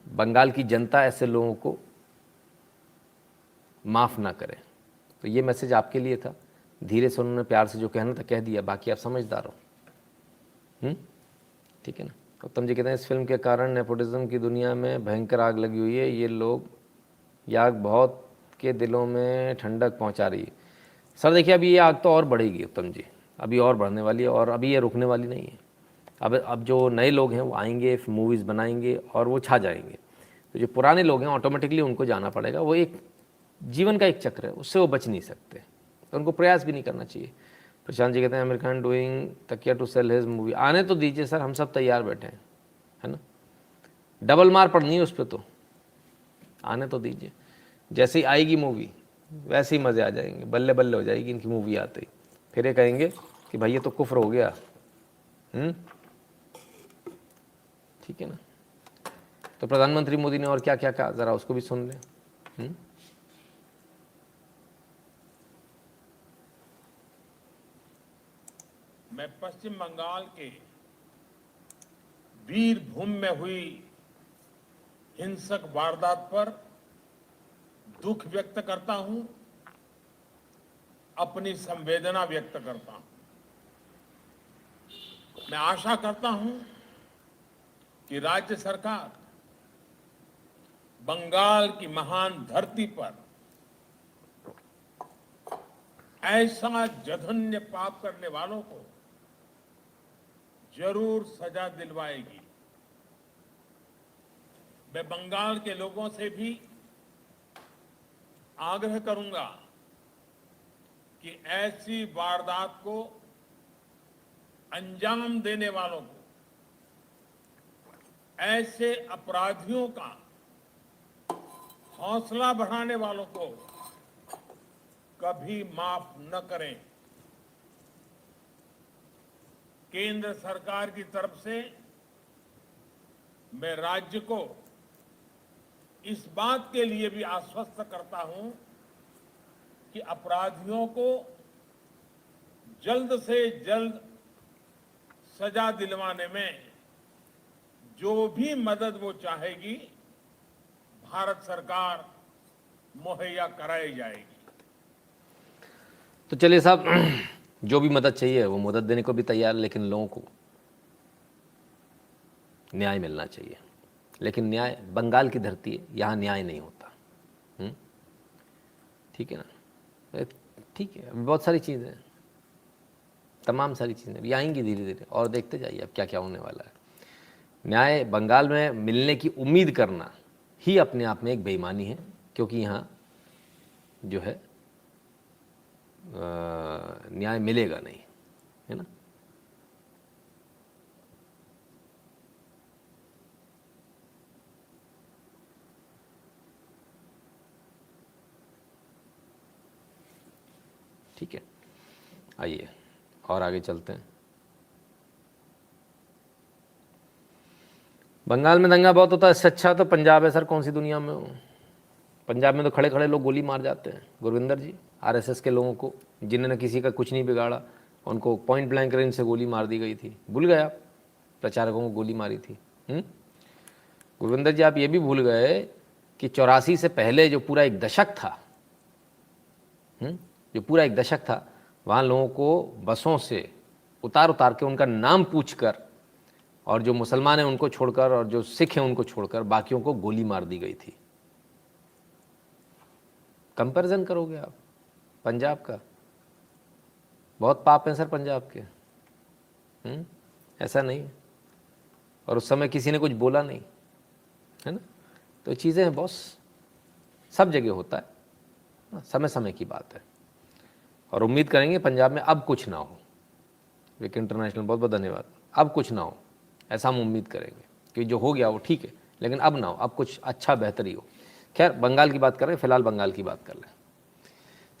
बंगाल की जनता ऐसे लोगों को माफ़ ना करे। तो ये मैसेज आपके लिए था, धीरे से उन्होंने प्यार से जो कहना था कह दिया, बाकी आप समझदार हो। ठीक है ना। उत्तम जी कहते हैं इस फिल्म के कारण नेपोटिज्म की दुनिया में भयंकर आग लगी हुई है, ये लोग ये आग बहुत के दिलों में ठंडक पहुंचा रही है। सर देखिए अभी ये आग तो और बढ़ेगी उत्तम जी, अभी और बढ़ने वाली है, और अभी ये रुकने वाली नहीं है। अब जो नए लोग हैं वो आएंगे, मूवीज़ बनाएंगे और वो छा जाएंगे। तो जो पुराने लोग हैं ऑटोमेटिकली उनको जाना पड़ेगा, वो एक जीवन का एक चक्र है, उससे वो बच नहीं सकते, तो उनको प्रयास भी नहीं करना चाहिए। प्रशांत जी कहते हैं आमिर खान डूइंग तकिया टू सेल हिज मूवी। आने तो दीजिए सर, हम सब तैयार बैठे हैं, है ना। डबल मार पड़नी है उस पर, तो आने तो दीजिए। जैसे ही आएगी मूवी वैसे ही मज़े आ जाएंगे, बल्ले बल्ले हो जाएगी इनकी मूवी आते ही। फिर ये कहेंगे कि भाई ये तो कुफ्र हो गया। ठीक है ना। तो प्रधानमंत्री मोदी ने और क्या क्या कहा, ज़रा उसको भी सुन लें। मैं पश्चिम बंगाल के बीरभूम में हुई हिंसक वारदात पर दुख व्यक्त करता हूं, अपनी संवेदना व्यक्त करता हूं। मैं आशा करता हूं कि राज्य सरकार बंगाल की महान धरती पर ऐसा जघन्य पाप करने वालों को जरूर सजा दिलवाएगी। मैं बंगाल के लोगों से भी आग्रह करूंगा कि ऐसी वारदात को अंजाम देने वालों को, ऐसे अपराधियों का हौसला बढ़ाने वालों को कभी माफ न करें। केंद्र सरकार की तरफ से मैं राज्य को इस बात के लिए भी आश्वस्त करता हूं कि अपराधियों को जल्द से जल्द सजा दिलवाने में जो भी मदद वो चाहेगी भारत सरकार मुहैया कराई जाएगी। तो चलिए साहब, जो भी मदद चाहिए वो मदद देने को भी तैयार, लेकिन लोगों को न्याय मिलना चाहिए। लेकिन न्याय बंगाल की धरती है, यहाँ न्याय नहीं होता। ठीक है ना। ठीक है, अभी बहुत सारी चीज़ें हैं, तमाम सारी चीज़ें अभी आएंगी धीरे धीरे, और देखते जाइए अब क्या क्या होने वाला है। न्याय बंगाल में मिलने की उम्मीद करना ही अपने आप में एक बेईमानी है, क्योंकि यहाँ जो है न्याय मिलेगा नहीं, है ना। ठीक है, आइए और आगे चलते हैं। बंगाल में दंगा बहुत होता है, इससे अच्छा तो पंजाब है सर, कौन सी दुनिया में हो। पंजाब में तो खड़े खड़े लोग गोली मार जाते हैं। गुरविंदर जी, आरएसएस के लोगों को जिन्होंने किसी का कुछ नहीं बिगाड़ा, उनको पॉइंट ब्लैंक रेंज से गोली मार दी गई थी। भूल गए आप, प्रचारकों को गोली मारी थी। गुरविंदर जी, आप ये भी भूल गए कि 84 से पहले जो पूरा एक दशक था, जो पूरा एक दशक था, वहाँ लोगों को बसों से उतार उतार के उनका नाम पूछकर, और जो मुसलमान हैं उनको छोड़कर और जो सिख हैं उनको छोड़कर बाकियों को गोली मार दी गई थी। कंपैरिजन करोगे आप पंजाब का, बहुत पाप हैं सर पंजाब के। ऐसा नहीं है, और उस समय किसी ने कुछ बोला नहीं, है ना। तो चीज़ें हैं बॉस, सब जगह होता है, समय समय की बात है। और उम्मीद करेंगे पंजाब में अब कुछ ना हो। विक इंटरनेशनल बहुत बहुत धन्यवाद। अब कुछ ना हो ऐसा हम उम्मीद करेंगे, कि जो हो गया वो ठीक है, लेकिन अब ना हो, अब कुछ अच्छा बेहतरी हो। खैर बंगाल की बात कर रहे हैं, फिलहाल बंगाल की बात कर रहे हैं।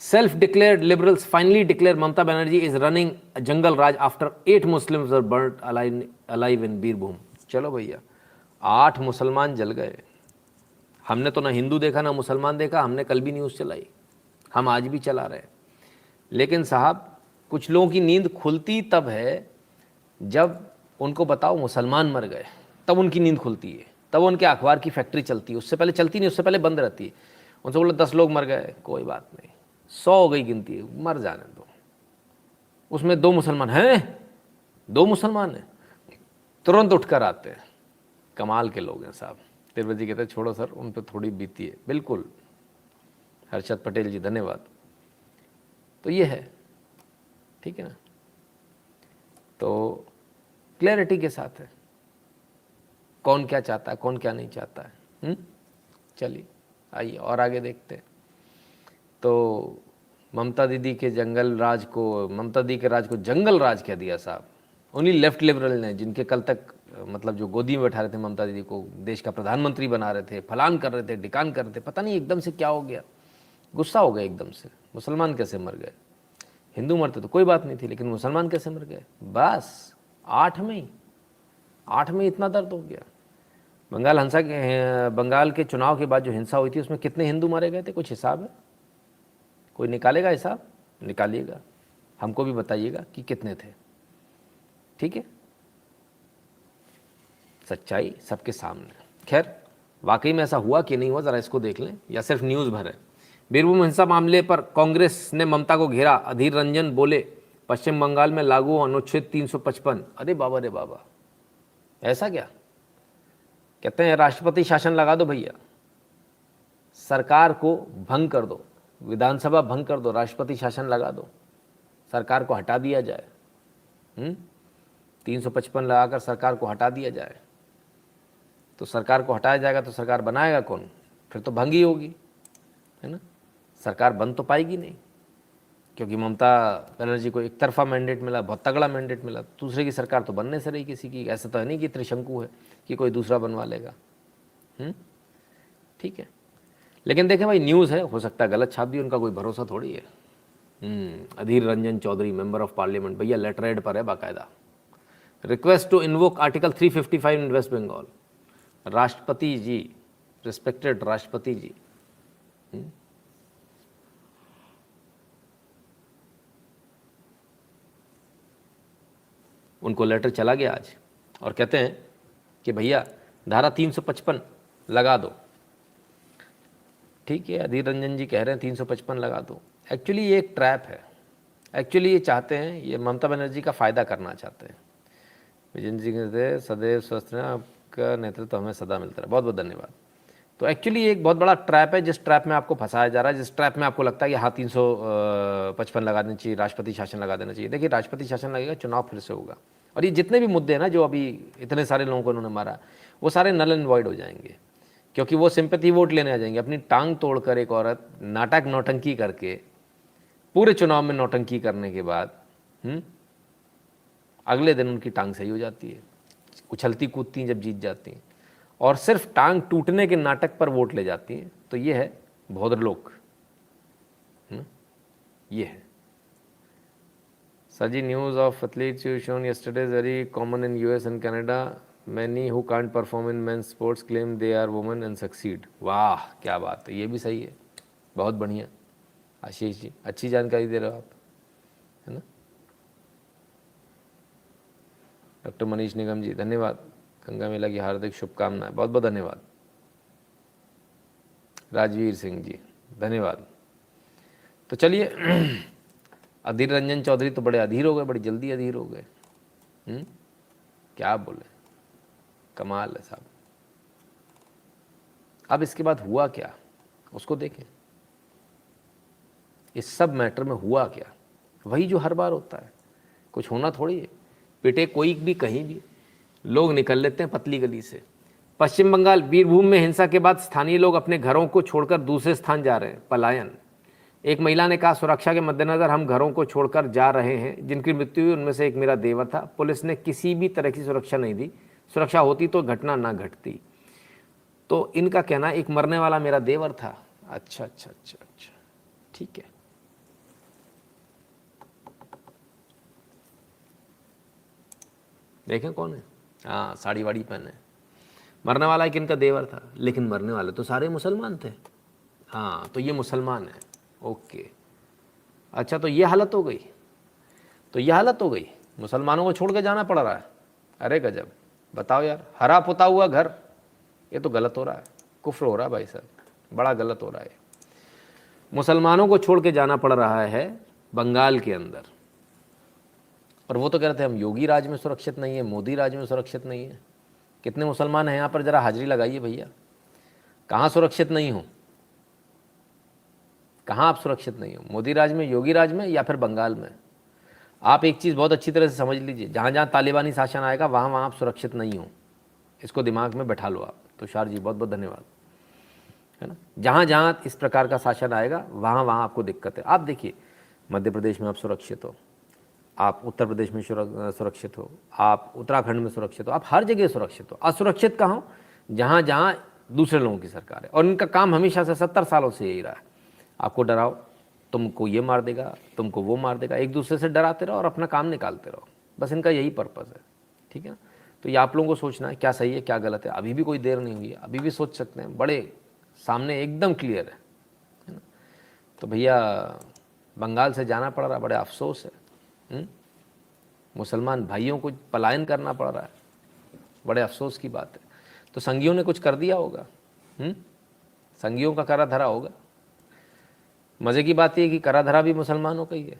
Self declared liberals finally declare Mamata Banerjee is running jungle raj after 8 Muslims were burned alive in Birbhum. चलो भैया, 8 मुसलमान जल गए। हमने तो ना हिंदू देखा ना मुसलमान देखा, हमने कल भी न्यूज़ चलाई, हम आज भी चला रहे हैं। लेकिन साहब कुछ लोगों की नींद खुलती तब है जब उनको बताओ मुसलमान मर गए, तब उनकी नींद खुलती है, तब उनके अखबार की फैक्ट्री चलती है। उससे पहले चलती नहीं, उससे पहले बंद रहती है। उनसे बोलो 10 लोग मर गए, कोई बात नहीं, 100 हो गई गिनती, मर जाने दो, उसमें 2 मुसलमान हैं, 2 मुसलमान हैं, तुरंत उठकर आते हैं। कमाल के लोग हैं साहब। तिरुपति कहते हैं छोड़ो सर, उन पर थोड़ी बीती है। बिल्कुल, हर्षद पटेल जी धन्यवाद। तो ये है, ठीक है ना। तो क्लैरिटी के साथ है कौन क्या चाहता है, कौन क्या नहीं चाहता है। चलिए आइए और आगे देखते हैं। तो ममता दीदी के जंगल राज को, ममता दीदी के राज को जंगल राज कह दिया साहब उन्हीं लेफ्ट लिबरल ने, जिनके कल तक मतलब जो गोदी में बैठा रहे थे ममता दीदी को, देश का प्रधानमंत्री बना रहे थे, फलान कर रहे थे, ढिकान कर रहे थे। पता नहीं एकदम से क्या हो गया, गुस्सा हो गया एकदम से। मुसलमान कैसे मर गए, हिंदू मरते तो कोई बात नहीं थी, लेकिन मुसलमान कैसे मर गए। बस 8 में इतना दर्द हो गया। बंगाल के चुनाव के बाद जो हिंसा हुई थी उसमें कितने हिंदू मारे गए थे, कुछ हिसाब है? कोई निकालेगा हिसाब? निकालिएगा, हमको भी बताइएगा कि कितने थे। ठीक है, सच्चाई सबके सामने। खैर वाकई में ऐसा हुआ कि नहीं हुआ, ज़रा इसको देख लें, या सिर्फ न्यूज़ भर है। बीरभूम हिंसा मामले पर कांग्रेस ने ममता को घेरा। अधीर रंजन बोले पश्चिम बंगाल में लागू हो अनुच्छेद 355। अरे बाबा रे बाबा, ऐसा क्या? कहते हैं राष्ट्रपति शासन लगा दो भैया, सरकार को भंग कर दो, विधानसभा भंग कर दो, राष्ट्रपति शासन लगा दो, सरकार को हटा दिया जाए। 355 लगाकर सरकार को हटा दिया जाए। तो सरकार को हटाया जाएगा तो सरकार बनाएगा कौन? फिर तो भंग ही होगी, है ना। सरकार बन तो पाएगी नहीं, क्योंकि ममता बनर्जी को एक तरफा मैंडेट मिला, बहुत तगड़ा मैंडेट मिला। दूसरे की सरकार तो बनने से रही किसी की। ऐसा तो है नहीं कि त्रिशंकु है कि कोई दूसरा बनवा लेगा। ठीक है, लेकिन देखें भाई, न्यूज़ है, हो सकता है गलत छाप दी, उनका कोई भरोसा थोड़ी है। Adhir Ranjan Chowdhury member of parliament, भैया लेटर हेड पर है बाकायदा। Request to invoke article 355 in West Bengal. राष्ट्रपति जी, रिस्पेक्टेड राष्ट्रपति जी, उनको लेटर चला गया आज, और कहते हैं कि भैया धारा 355 लगा दो। ठीक है, अधीर रंजन जी कह रहे हैं 355 लगा दो। एक्चुअली ये एक ट्रैप है। एक्चुअली ये चाहते हैं, ये ममता बनर्जी का फ़ायदा करना चाहते हैं। विजय जी कहते हैं सदैव स्वस्थ रहें, आपका नेतृत्व हमें सदा मिलता रहे। बहुत बहुत धन्यवाद। तो एक्चुअली ये एक बहुत बड़ा ट्रैप है, जिस ट्रैप में आपको फंसाया जा रहा है, जिस ट्रैप में आपको लगता है कि हाँ 355 लगा देना चाहिए, राष्ट्रपति शासन लगा देना चाहिए। देखिए राष्ट्रपति शासन लगेगा, चुनाव फिर से होगा, और ये जितने भी मुद्दे हैं ना, जो अभी इतने सारे लोगों को इन्होंने मारा, वो सारे नल एंड वॉइड हो जाएंगे, क्योंकि वो सिंपैथी वोट लेने आ जाएंगे। अपनी टांग तोड़कर एक औरत नाटक नौटंकी करके, पूरे चुनाव में नौटंकी करने के बाद अगले दिन उनकी टांग सही हो जाती है, उछलती कूदती जब जीत जाती हैं, और सिर्फ टांग टूटने के नाटक पर वोट ले जाती हैं। तो ये है भोदरलोक, ये है। Sir ji, news of athletes you shown yesterday is very common in US and Canada. Many who can't perform in men's sports claim they are women and succeed. वाह क्या बात है, ये भी सही है, बहुत बढ़िया। आशीष जी अच्छी जानकारी दे रहे हो आप, है ना। डॉक्टर मनीष निगम जी धन्यवाद। गंगा मेला की हार्दिक शुभकामनाएं, बहुत बहुत धन्यवाद। राजवीर सिंह जी धन्यवाद। तो चलिए, अधीर रंजन चौधरी तो बड़े अधीर हो गए, बड़ी जल्दी अधीर हो गए। क्या बोले, कमाल है साहब। अब इसके बाद हुआ क्या, उसको देखें। इस सब मैटर में हुआ क्या, वही जो हर बार होता है, कुछ होना थोड़ी है। पिटे कोई भी कहीं भी, लोग निकल लेते हैं पतली गली से। पश्चिम बंगाल, बीरभूम में हिंसा के बाद स्थानीय लोग अपने घरों को छोड़कर दूसरे स्थान जा रहे हैं, पलायन। एक महिला ने कहा, सुरक्षा के मद्देनजर हम घरों को छोड़कर जा रहे हैं। जिनकी मृत्यु हुई उनमें से एक मेरा देवर था। पुलिस ने किसी भी तरह की सुरक्षा नहीं दी। सुरक्षा होती तो घटना ना घटती। तो इनका कहना, एक मरने वाला मेरा देवर था। अच्छा अच्छा अच्छा अच्छा, ठीक है। देखें कौन है? हाँ, साड़ी वाड़ी पहने। मरने वाला एक इनका देवर था, लेकिन मरने वाले तो सारे मुसलमान थे। हाँ, तो ये मुसलमान है। ओके, अच्छा, तो ये हालत हो गई। तो ये हालत हो गई, मुसलमानों को छोड़ के जाना पड़ रहा है। अरे गजब, बताओ यार, हरा पुता हुआ घर, ये तो गलत हो रहा है, कुफ्र हो रहा है भाई साहब, बड़ा गलत हो रहा है। मुसलमानों को छोड़ के जाना पड़ रहा है बंगाल के अंदर। और वो तो कह रहे थे हम योगी राज में सुरक्षित नहीं है, मोदी राज में सुरक्षित नहीं है। कितने मुसलमान हैं यहाँ पर, जरा हाजिरी लगाइए भैया। कहाँ सुरक्षित नहीं हो? कहाँ आप सुरक्षित नहीं हो? मोदी राज में, योगी राज में, या फिर बंगाल में? आप एक चीज़ बहुत अच्छी तरह से समझ लीजिए, जहाँ जहाँ तालिबानी शासन आएगा वहाँ वहाँ आप सुरक्षित नहीं हो। इसको दिमाग में बैठा लो आप। तुषार जी बहुत बहुत धन्यवाद, है ना। जहाँ जहाँ इस प्रकार का शासन आएगा वहाँ वहाँ आपको दिक्कत है। आप देखिए, मध्य प्रदेश में आप सुरक्षित हो, आप उत्तर प्रदेश में सुरक्षित हो, आप उत्तराखंड में सुरक्षित हो, आप हर जगह सुरक्षित हो। असुरक्षित कहाँ हो? जहाँ जहाँ दूसरे लोगों की सरकार है। और इनका काम हमेशा से 70 सालों से यही रहा है, आपको डराओ, तुमको ये मार देगा, तुमको वो मार देगा, एक दूसरे से डराते रहो और अपना काम निकालते रहो। बस इनका यही पर्पज़ है, ठीक है ना। तो ये आप लोगों को सोचना है क्या सही है क्या गलत है। अभी भी कोई देर नहीं हुई है, अभी भी सोच सकते हैं, बड़े सामने एकदम क्लियर है ना। तो भैया बंगाल से जाना पड़ रहा है, बड़े अफसोस है। मुसलमान भाइयों को पलायन करना पड़ रहा है, बड़े अफसोस की बात है। तो संघियों ने कुछ कर दिया होगा, संघियों का करा धरा होगा। मज़े की बात यह कि करा धरा भी मुसलमानों का ही है,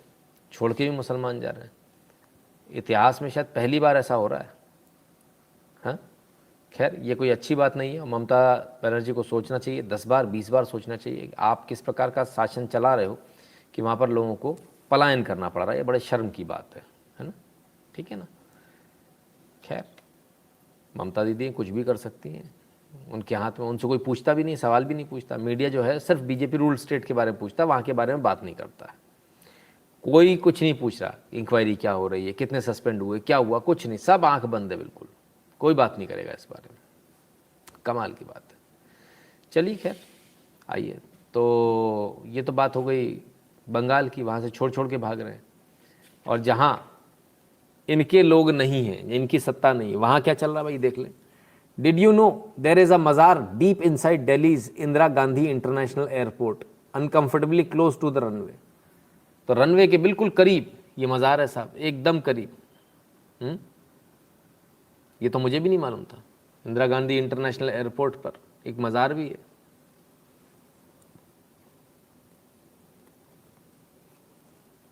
छोड़ के भी मुसलमान जा रहे हैं। इतिहास में शायद पहली बार ऐसा हो रहा है। हाँ, खैर ये कोई अच्छी बात नहीं है। ममता बनर्जी को सोचना चाहिए, 10 बार 20 बार सोचना चाहिए कि आप किस प्रकार का शासन चला रहे हो कि वहाँ पर लोगों को पलायन करना पड़ रहा है। ये बड़े शर्म की बात है ना, ठीक है ना। खैर ममता दीदी कुछ भी कर सकती हैं, उनके हाथ में, उनसे कोई पूछता भी नहीं, सवाल भी नहीं पूछता। मीडिया जो है सिर्फ बीजेपी रूल स्टेट के बारे में पूछता है, वहाँ के बारे में बात नहीं करता है। कोई कुछ नहीं पूछ रहा, इंक्वायरी क्या हो रही है, कितने सस्पेंड हुए, क्या हुआ, कुछ नहीं, सब आंख बंद है, बिल्कुल कोई बात नहीं करेगा इस बारे में। कमाल की बात है। चलिए खैर आइए, तो ये तो बात हो गई बंगाल की, वहाँ से छोड़ छोड़ के भाग रहे हैं। और जहाँ इनके लोग नहीं हैं, इनकी सत्ता नहीं, वहाँ क्या चल रहा है भाई देख लें। Did you know there is a mazar deep inside Delhi's Indira Gandhi international airport uncomfortably close to the runway. तो रनवे के बिल्कुल करीब ये मज़ार है साहब, एकदम करीब। ये तो मुझे भी नहीं मालूम था, इंदिरा गांधी इंटरनेशनल एयरपोर्ट पर एक मज़ार भी है।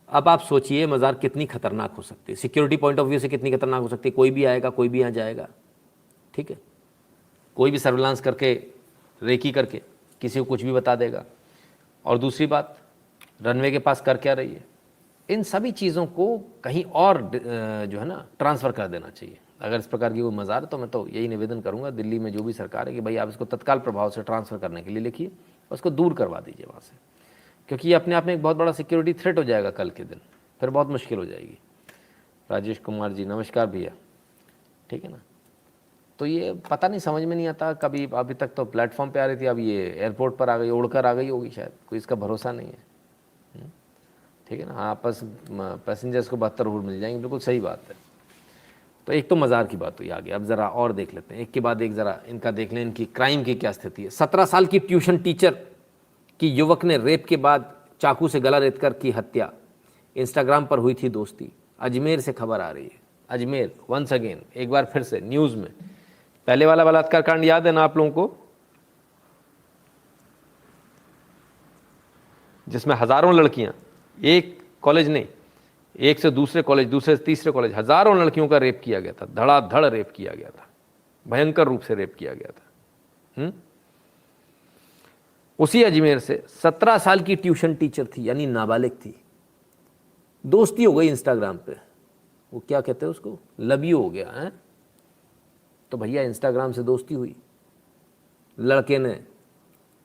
अब आप सोचिए मज़ार कितनी खतरनाक हो सकती है, सिक्योरिटी पॉइंट ऑफ व्यू से कितनी खतरनाक हो सकती है। कोई भी आएगा, कोई भी यहाँ जाएगा, ठीक है, कोई भी सर्विलांस करके, रेकी करके किसी को कुछ भी बता देगा। और दूसरी बात, रनवे के पास कर क्या रही है, इन सभी चीज़ों को कहीं और जो है ना ट्रांसफ़र कर देना चाहिए। अगर इस प्रकार की कोई मज़ार है तो मैं तो यही निवेदन करूंगा दिल्ली में जो भी सरकार है कि भाई आप इसको तत्काल प्रभाव से ट्रांसफ़र करने के लिए लिखिए, उसको दूर करवा दीजिए वहाँ से, क्योंकि ये अपने आप में एक बहुत बड़ा सिक्योरिटी थ्रेट हो जाएगा कल के दिन, फिर बहुत मुश्किल हो जाएगी। राजेश कुमार जी नमस्कार भैया, ठीक है ना। तो ये पता नहीं, समझ में नहीं आता, कभी अभी तक तो प्लेटफॉर्म पे आ रही थी, अब ये एयरपोर्ट पर आ गई, उड़कर आ गई होगी शायद, कोई इसका भरोसा नहीं है, ठीक है ना। आपस पैसेंजर्स को 72 रूट मिल जाएंगे, बिल्कुल सही बात है। तो एक तो मज़ार की बात हुई आगे, अब ज़रा और देख लेते हैं, एक के बाद एक ज़रा इनका देख लें, इनकी क्राइम की क्या स्थिति है। 17 साल की ट्यूशन टीचर की युवक ने रेप के बाद चाकू से गला रेतकर की हत्या, इंस्टाग्राम पर हुई थी दोस्ती। अजमेर से खबर आ रही है, अजमेर वंस अगेन, एक बार फिर से न्यूज़ में। पहले वाला बलात्कार कांड याद है ना आप लोगों को, जिसमें हज़ारों लड़कियां, एक कॉलेज नहीं, एक से दूसरे कॉलेज, दूसरे से तीसरे कॉलेज, हज़ारों लड़कियों का रेप किया गया था, धड़ाधड़ रेप किया गया था, भयंकर रूप से रेप किया गया था। उसी अजमेर से 17 साल की ट्यूशन टीचर थी, यानी नाबालिग थी, दोस्ती हो गई इंस्टाग्राम पे, वो क्या कहते हैं उसको, लव यू हो गया है, तो भैया इंस्टाग्राम से दोस्ती हुई, लड़के ने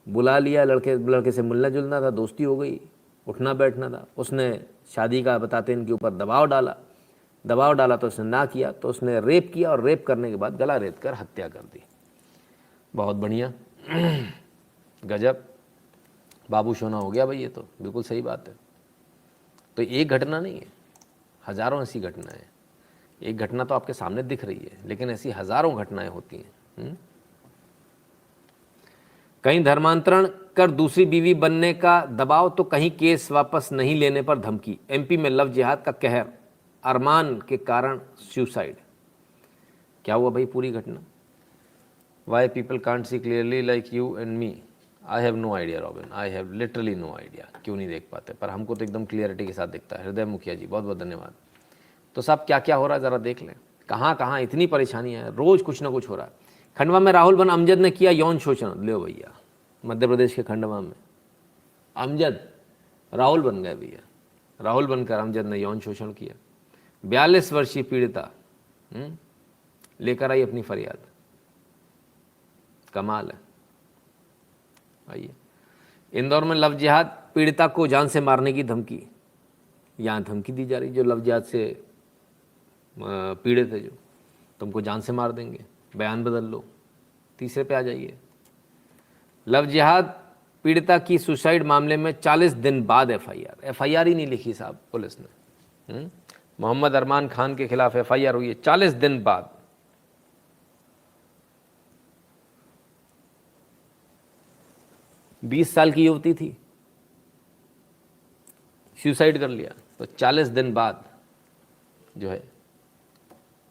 बुला लिया, लड़के से मिलना जुलना था, दोस्ती हो गई, उठना बैठना था, उसने शादी का बताते इनके ऊपर दबाव डाला तो उसने ना किया, तो उसने रेप किया और रेप करने के बाद गला रेत कर हत्या कर दी। बहुत बढ़िया, गजब, बाबू सोना हो गया भाई, ये तो बिल्कुल सही बात है। तो एक घटना नहीं है, हजारों ऐसी घटनाएं हैं। एक घटना तो आपके सामने दिख रही है, लेकिन ऐसी हजारों घटनाएं होती हैं। कहीं धर्मांतरण कर दूसरी बीवी बनने का दबाव, तो कहीं केस वापस नहीं लेने पर धमकी। एमपी में लव जिहाद का कहर, अरमान के कारण सुसाइड। क्या हुआ भाई पूरी घटना? Why people can't see clearly like you and me, I have no idea Robin, I have literally no idea. क्यों नहीं देख पाते, पर हमको तो एकदम क्लियरिटी के साथ दिखता है। हृदय मुखिया जी बहुत बहुत धन्यवाद। तो सब क्या क्या हो रहा है ज़रा देख लें, कहाँ कहाँ इतनी परेशानियाँ हैं, रोज़ कुछ ना कुछ हो रहा है। खंडवा में राहुल बन अमजद ने किया यौन शोषण। ले भैया, मध्य प्रदेश के खंडवा में अमजद राहुल बन गए भैया, राहुल बनकर अमजद ने यौन शोषण किया। 42 वर्षीय पीड़िता लेकर आई अपनी फरियाद। कमाल है। आइए, इंदौर में लव जिहाद, पीड़िता को जान से मारने की धमकी। यहाँ धमकी दी जा रही, जो लव जिहाद से पीड़ित है जो, तुमको जान से मार देंगे, बयान बदल लो। तीसरे पे आ जाइए। लव जिहाद पीड़िता की सुसाइड मामले में 40 दिन बाद एफआईआर ही नहीं लिखी साहब पुलिस ने। मोहम्मद अरमान खान के खिलाफ एफआईआर हुई है 40 दिन बाद। बीस साल की युवती थी, सुसाइड कर लिया, तो 40 दिन बाद जो है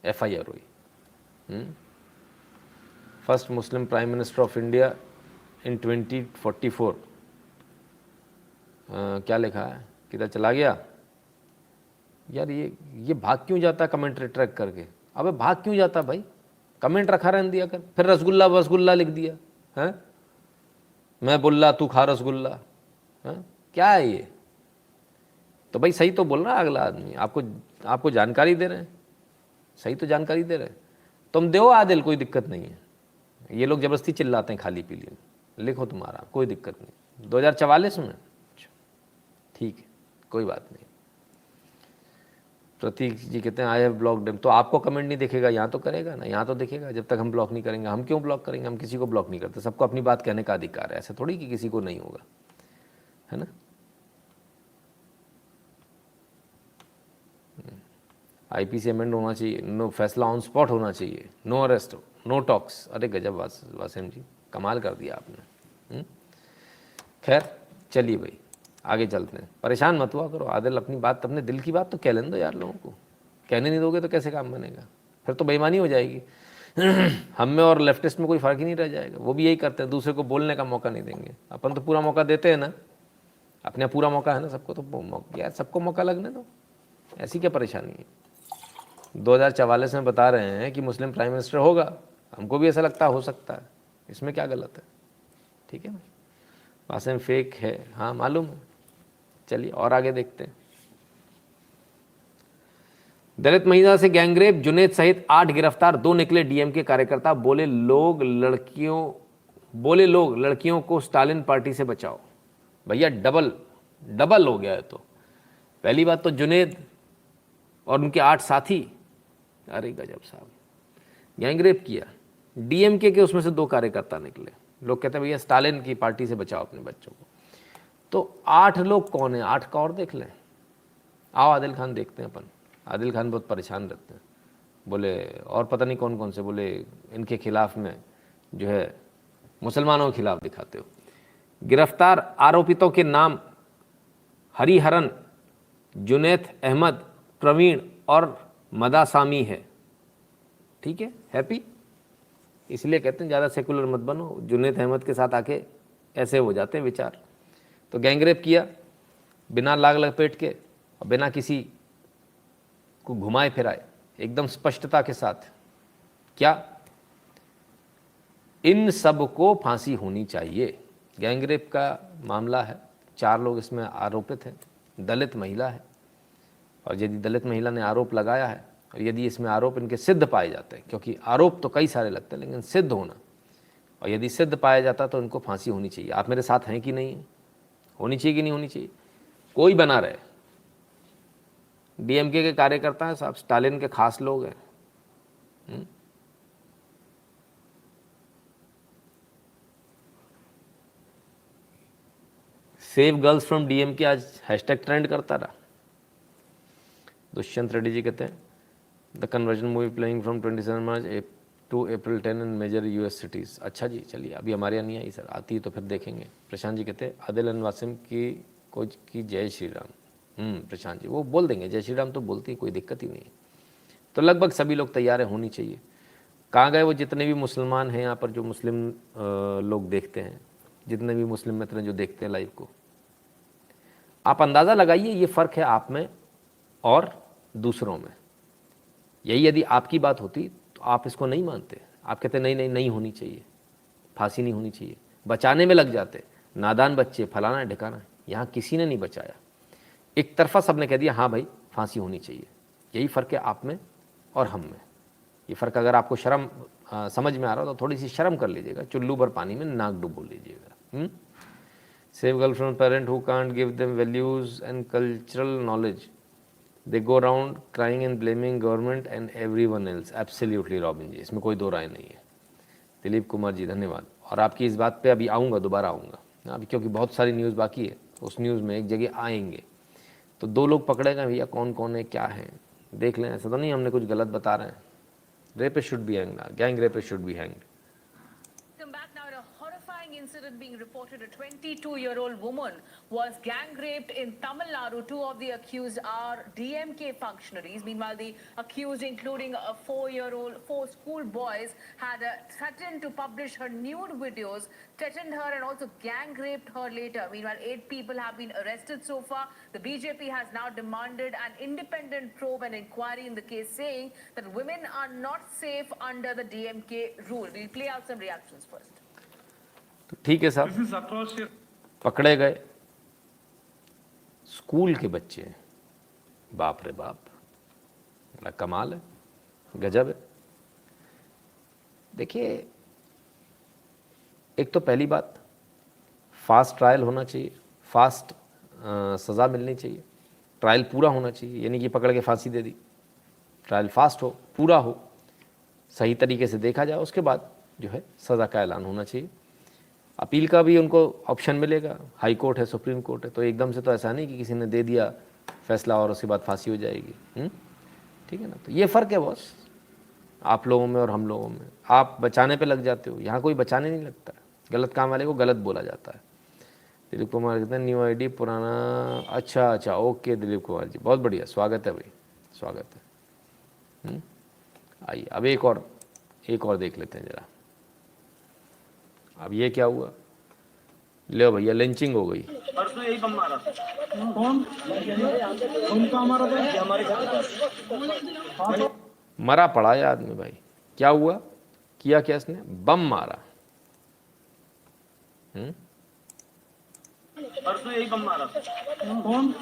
एफआईआर हुई। First Muslim prime minister of India in 2044। क्या लिखा है, किधर चला गया यार? ये भाग क्यों जाता है कमेंट ट्रैक करके? अबे भाग क्यों जाता भाई? कमेंट रखा रहने दिया कर। फिर रसगुल्ला लिख दिया है, मैं बुल्ला तू खा रसगुल्ला है? क्या है ये? तो भाई सही तो बोल रहा है अगला आदमी, आपको जानकारी दे रहे हैं, सही तो जानकारी दे रहे हैं। तुम दो आदिल, कोई दिक्कत नहीं है। ये लोग जबरदस्ती चिल्लाते हैं खाली पीली में, लिखो तुम्हारा, कोई दिक्कत नहीं। 2044 में ठीक है, कोई बात नहीं। प्रतीक जी कहते हैं आई हैव ब्लॉक्ड हिम। तो आपको कमेंट नहीं दिखेगा, यहाँ तो करेगा ना, यहाँ तो दिखेगा। जब तक हम ब्लॉक नहीं करेंगे, हम क्यों ब्लॉक करेंगे? हम किसी को ब्लॉक नहीं करते, सबको अपनी बात कहने का अधिकार है। ऐसा थोड़ी कि किसी को नहीं होगा, है ना। आईपीसी अमेंड होना चाहिए, नो फैसला ऑन स्पॉट होना चाहिए, नो अरेस्ट, नो टॉक्स। अरे गजब वासिम जी, कमाल कर दिया आपने। खैर चलिए भाई, आगे चलते हैं। परेशान मत हुआ करो आदिल, अपनी बात, अपने दिल की बात तो कह लेने दो यार लोगों को। कहने नहीं दोगे तो कैसे काम बनेगा? फिर तो बेईमानी हो जाएगी। हम में और लेफ्टिस्ट में कोई फ़र्क ही नहीं रह जाएगा। वो भी यही करते हैं, दूसरे को बोलने का मौका नहीं देंगे। अपन तो पूरा मौका देते हैं ना, अपने पूरा मौका है ना सबको, तो यार सबको मौका लगने दो। ऐसी क्या परेशानी है? 2044 में बता रहे हैं कि मुस्लिम प्राइम मिनिस्टर होगा, हमको भी ऐसा लगता हो सकता है, इसमें क्या गलत है? ठीक है ना, वासिम फेक है, हाँ मालूम है। चलिए और आगे देखते हैं। दलित महिला से गैंगरेप, जुनेद सहित 8 गिरफ्तार, 2 निकले डीएमके कार्यकर्ता। बोले लोग लड़कियों को स्टालिन पार्टी से बचाओ। भैया डबल हो गया है। तो पहली बात तो जुनेद और उनके 8 साथी, अरे गजब साहब, गैंगरेप किया। डीएमके के उसमें से 2 कार्यकर्ता निकले। लोग कहते हैं भैया स्टालिन की पार्टी से बचाओ अपने बच्चों को। तो 8 लोग कौन है? 8 का और देख लें। आओ आदिल खान देखते हैं अपन। आदिल खान बहुत परेशान रहते हैं, बोले और पता नहीं कौन कौन से, बोले इनके खिलाफ में जो है मुसलमानों के खिलाफ दिखाते हो। गिरफ्तार आरोपितों के नाम हरिहरन, जुनैद अहमद, प्रवीण और मदासामी है। ठीक है, हैप्पी। इसलिए कहते हैं ज़्यादा सेकुलर मत बनो, जुनैद अहमद के साथ आके ऐसे हो जाते हैं विचार। तो गैंगरेप किया बिना लाग लपेट के और बिना किसी को घुमाए फिराए, एकदम स्पष्टता के साथ। क्या इन सब को फांसी होनी चाहिए। गैंगरेप का मामला है, 4 लोग इसमें आरोपित हैं, दलित महिला है। और यदि दलित महिला ने आरोप लगाया है और यदि इसमें आरोप इनके सिद्ध पाए जाते हैं, क्योंकि आरोप तो कई सारे लगते हैं लेकिन सिद्ध होना, और यदि सिद्ध पाया जाता तो इनको फांसी होनी चाहिए। आप मेरे साथ हैं कि नहीं? होनी चाहिए कि नहीं होनी चाहिए? कोई बना रहे, डीएमके के कार्यकर्ता हैं साहब, स्टालिन के खास लोग हैं। सेव गर्ल्स फ्रॉम डीएमके आज हैशटैग ट्रेंड करता रहा। दुष्यंत रेड्डी जी कहते हैं the conversion movie playing from 27 March to April 10 in major US cities. अच्छा जी, चलिए, अभी हमारे यहाँ नहीं आई सर, आती है तो फिर देखेंगे। प्रशांत जी कहते हैं आदिल एंड वासिम की जय श्री राम। प्रशांत जी वो बोल देंगे, जय श्री राम तो बोलती है, कोई दिक्कत ही नहीं है। तो लगभग सभी लोग तैयार हैं, होनी चाहिए। कहाँ गए वो जितने भी मुसलमान हैं यहाँ पर, जो मुस्लिम लोग देखते हैं, जितने भी मुस्लिम मित्र हैं जो देखते हैं लाइव को, आप अंदाज़ा लगाइए ये फ़र्क है आप में और दूसरों में। यही यदि आपकी बात होती तो आप इसको नहीं मानते, आप कहते नहीं नहीं नहीं होनी चाहिए, फांसी नहीं होनी चाहिए, बचाने में लग जाते, नादान बच्चे, फलाना ढिकाना। यहाँ किसी ने नहीं बचाया, एक तरफा सबने कह दिया हाँ भाई फांसी होनी चाहिए। यही फ़र्क है आप में और हम में। ये फ़र्क अगर आपको शर्म समझ में आ रहा हो तो थोड़ी सी शर्म कर लीजिएगा, चुल्लू भर पानी में नाक डुबो लीजिएगा। Save girl from parent who can't give them values and cultural knowledge, they go around crying and blaming government and everyone else. Absolutely Robin ji, इसमें कोई दो राय नहीं है। दिलीप कुमार जी धन्यवाद। और आपकी इस बात पे अभी आऊँगा, दोबारा आऊँगा अभी, क्योंकि बहुत सारी न्यूज़ बाकी है। उस न्यूज़ में एक जगह आएंगे तो दो लोग पकड़े गए भैया, कौन कौन है क्या है देख लें। ऐसा तो नहीं हमने कुछ गलत बता रहे हैं। Rapists should be hanged. Gang rapists should be hanged. Come back now. A horrifying incident being reported. A 22-year-old woman was gang raped in Tamil Nadu. Two of the accused are DMK functionaries. Meanwhile, the accused, including a 4 school boys, had threatened to publish her nude videos, threatened her and also gang raped her later. Meanwhile, 8 people have been arrested so far. The BJP has now demanded an independent probe and inquiry in the case, saying that women are not safe under the DMK rule. We'll play out some reactions first. तो ठीक है साहब, पकड़े गए school के बच्चे, बाप रे बाप, बड़ा कमाल है, गजब है। देखिए, एक तो पहली बात, फास्ट ट्रायल होना चाहिए, फास्ट सज़ा मिलनी चाहिए, ट्रायल पूरा होना चाहिए। यानी कि पकड़ के फांसी दे दी, ट्रायल फास्ट हो, पूरा हो, सही तरीके से देखा जाए, उसके बाद जो है सज़ा का ऐलान होना चाहिए। अपील का भी उनको ऑप्शन मिलेगा, हाई कोर्ट है, सुप्रीम कोर्ट है, तो एकदम से तो ऐसा नहीं कि किसी ने दे दिया फैसला और उसके बाद फांसी हो जाएगी। ठीक है ना। तो ये फ़र्क है बॉस, आप लोगों में और हम लोगों में। आप बचाने पे लग जाते हो, यहाँ कोई बचाने नहीं लगता है, गलत काम वाले को गलत बोला जाता है। दिलीप कुमार कहते हैं न्यू आईडी पुराना, अच्छा ओके दिलीप कुमार जी, बहुत बढ़िया, स्वागत है भाई, स्वागत है। आइए अब एक और देख लेते हैं जरा। अब ये क्या हुआ, ले भैया, लिंचिंग हो गई। परसों यही बम मारा। कौन उनका हमारा था? ये हमारे घर के पास। मरा पड़ा है आदमी भाई, क्या हुआ, किया क्या इसने, बम मारा। परसों यही बम मारा। कौन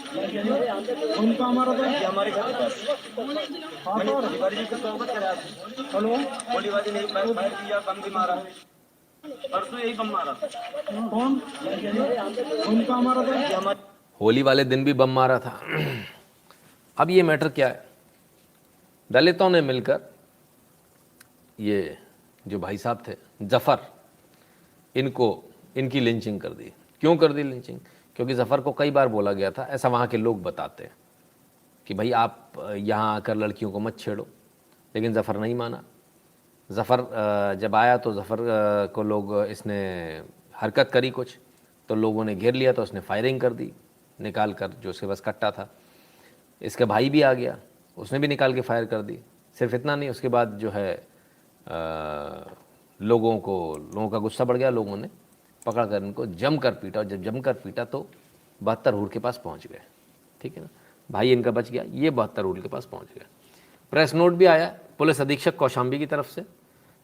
उनका हमारा था? ये हमारे घर के पास। गोलीबारी जी को स्वागत करा। हेलो, गोलीबारी नहीं, फायर किया, बम भी मारा। परसों यही बम मारा। कौन उनका हमारा था? ये हमारे होली वाले दिन भी बम मारा था। अब ये मैटर क्या है, दलितों ने मिलकर, ये जो भाई साहब थे जफ़र, इनकी लिंचिंग कर दी। क्यों कर दी लिंचिंग? क्योंकि जफ़र को कई बार बोला गया था, ऐसा वहाँ के लोग बताते हैं कि भाई आप यहाँ आकर लड़कियों को मत छेड़ो, लेकिन जफ़र नहीं माना। जफ़र जब आया तो जफ़र को लोग, इसने हरकत करी कुछ, तो लोगों ने घेर लिया, तो उसने फायरिंग कर दी निकाल कर, जो उसके पास कट्टा था। इसका भाई भी आ गया, उसने भी निकाल के फायर कर दी। सिर्फ इतना नहीं, उसके बाद जो है लोगों का गुस्सा बढ़ गया, लोगों ने पकड़ कर इनको जमकर पीटा, और जब जमकर पीटा तो 72 हुड के पास पहुंच गए। ठीक है ना, भाई इनका बच गया, ये 72 हुड के पास पहुंच गए। प्रेस नोट भी आया पुलिस अधीक्षक कौशाम्बी की तरफ से,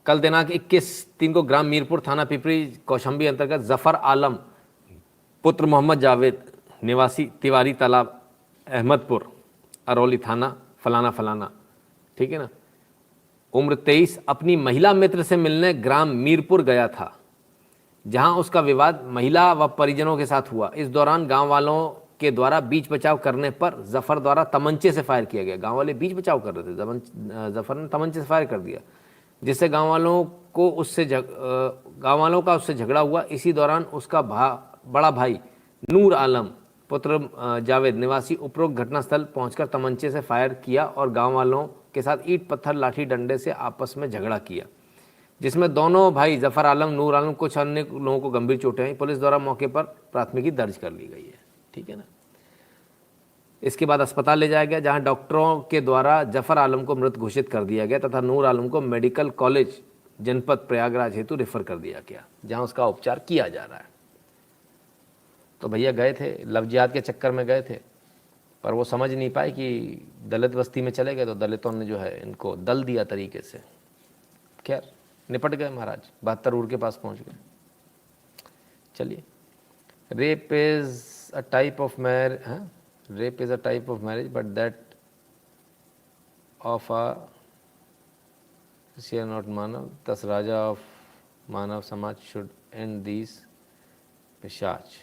कल दिनांक 21/3 को ग्राम मीरपुर थाना पिपरी कौशाम्बी अंतर्गत जफ़र आलम पुत्र मोहम्मद जावेद निवासी तिवारी तालाब अहमदपुर अरौली थाना फलाना ठीक है ना। उम्र 23, अपनी महिला मित्र से मिलने ग्राम मीरपुर गया था, जहां उसका विवाद महिला व परिजनों के साथ हुआ। इस दौरान गांव वालों के द्वारा बीच बचाव करने पर जफर द्वारा तमंचे से फायर किया गया। गांव वाले बीच बचाव कर रहे थे, जफर ने तमंचे से फायर कर दिया, जिससे गांव वालों का उससे झगड़ा हुआ। इसी दौरान उसका बड़ा भाई नूर आलम पुत्र जावेद निवासी उपरोक्त घटनास्थल पहुंचकर तमंचे से फायर किया और गांव वालों के साथ ईंट पत्थर लाठी डंडे से आपस में झगड़ा किया, जिसमें दोनों भाई जफर आलम नूर आलम कुछ अन्य लोगों को गंभीर चोटें आई। पुलिस द्वारा मौके पर प्राथमिकी दर्ज कर ली गई है, ठीक है ना। इसके बाद अस्पताल ले जाया गया, जहां डॉक्टरों के द्वारा जफर आलम को मृत घोषित कर दिया गया तथा नूर आलम को मेडिकल कॉलेज जनपद प्रयागराज हेतु रेफर कर दिया गया, जहां उसका उपचार किया जा रहा है। तो भैया गए थे, लव जिहाद के चक्कर में गए थे, पर वो समझ नहीं पाए कि दलित बस्ती में चले गए तो दलितों ने जो है इनको दल दिया तरीके से। खैर निपट गए महाराज, 72 ऊर के पास पहुंच गए। चलिए, rape is a type of marriage but that of a not manav, दस राजा ऑफ मानव समाज शुड एंड दीज पिशाच।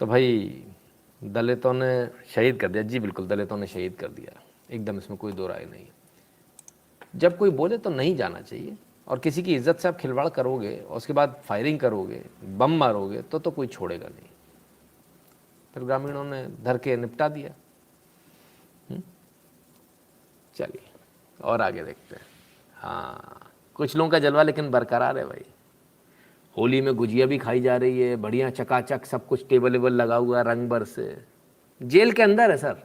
तो भाई दलितों ने शहीद कर दिया, जी बिल्कुल दलितों ने शहीद कर दिया, एकदम इसमें कोई दो राय नहीं। जब कोई बोले तो नहीं जाना चाहिए, और किसी की इज्जत से आप खिलवाड़ करोगे और उसके बाद फायरिंग करोगे, बम मारोगे तो कोई छोड़ेगा नहीं। फिर ग्रामीणों ने धर के निपटा दिया। चलिए और आगे देखते हैं। हाँ, कुछ लोगों का जलवा लेकिन बरकरार है भाई। होली में गुजिया भी खाई जा रही है, बढ़िया चकाचक सब कुछ टेबल वेबल लगा हुआ रंग भर से। जेल के अंदर है सर,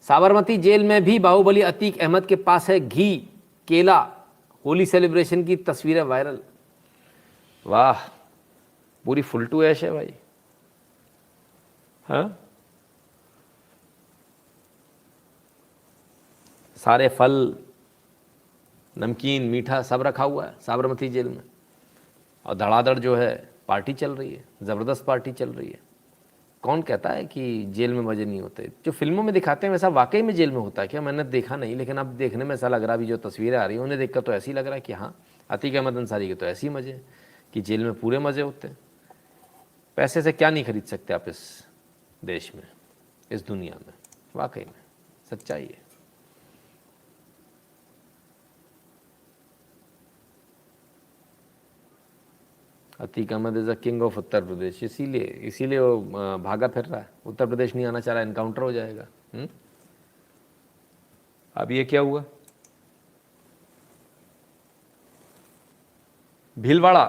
साबरमती जेल में भी बाहुबली अतीक अहमद के पास है घी केला। होली सेलिब्रेशन की तस्वीरें वायरल। वाह, पूरी फुल टू ऐश है भाई। हाँ, सारे फल नमकीन मीठा सब रखा हुआ है साबरमती जेल में, और धड़ाधड़ जो है पार्टी चल रही है, ज़बरदस्त पार्टी चल रही है। कौन कहता है कि जेल में मज़े नहीं होते? जो फिल्मों में दिखाते हैं वैसा वाकई में जेल में होता है क्या? मैंने देखा नहीं, लेकिन अब देखने में ऐसा लग रहा है। अभी जो तस्वीरें आ रही हैं उन्हें देखकर तो ऐसी लग रहा है कि हाँ, अतीक अहमद अंसारी के तो ऐसे ही मज़े हैं कि जेल में पूरे मज़े होते हैं। पैसे से क्या नहीं खरीद सकते आप इस देश में, इस दुनिया में। वाकई में सच्चाई है। Atiq Ahmed is a king of Uttar Pradesh, इसीलिए वो भागा फिर रहा है। उत्तर प्रदेश नहीं आना चाह रहा, एनकाउंटर हो जाएगा। अब ये क्या हुआ? भीलवाड़ा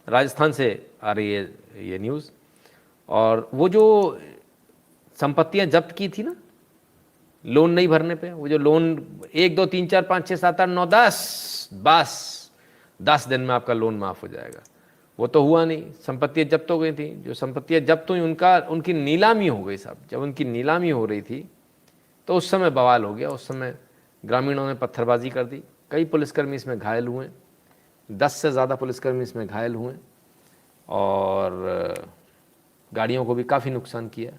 राजस्थान से आ रही है ये न्यूज़, और वो जो संपत्तियां जब्त की थी ना लोन नहीं भरने पे, वो जो लोन 1 2 3 4 5 6 7 8 9 10 बस 10 दिन में आपका लोन माफ हो जाएगा, वो तो हुआ नहीं। संपत्तियां जब्त हो गई थी। जो संपत्तियां जब्त हुई उनकी नीलामी हो गई साहब। जब उनकी नीलामी हो रही थी तो उस समय बवाल हो गया। उस समय ग्रामीणों ने पत्थरबाजी कर दी, कई पुलिसकर्मी इसमें घायल हुए, 10 से ज़्यादा पुलिसकर्मी इसमें घायल हुए, और गाड़ियों को भी काफ़ी नुकसान किया।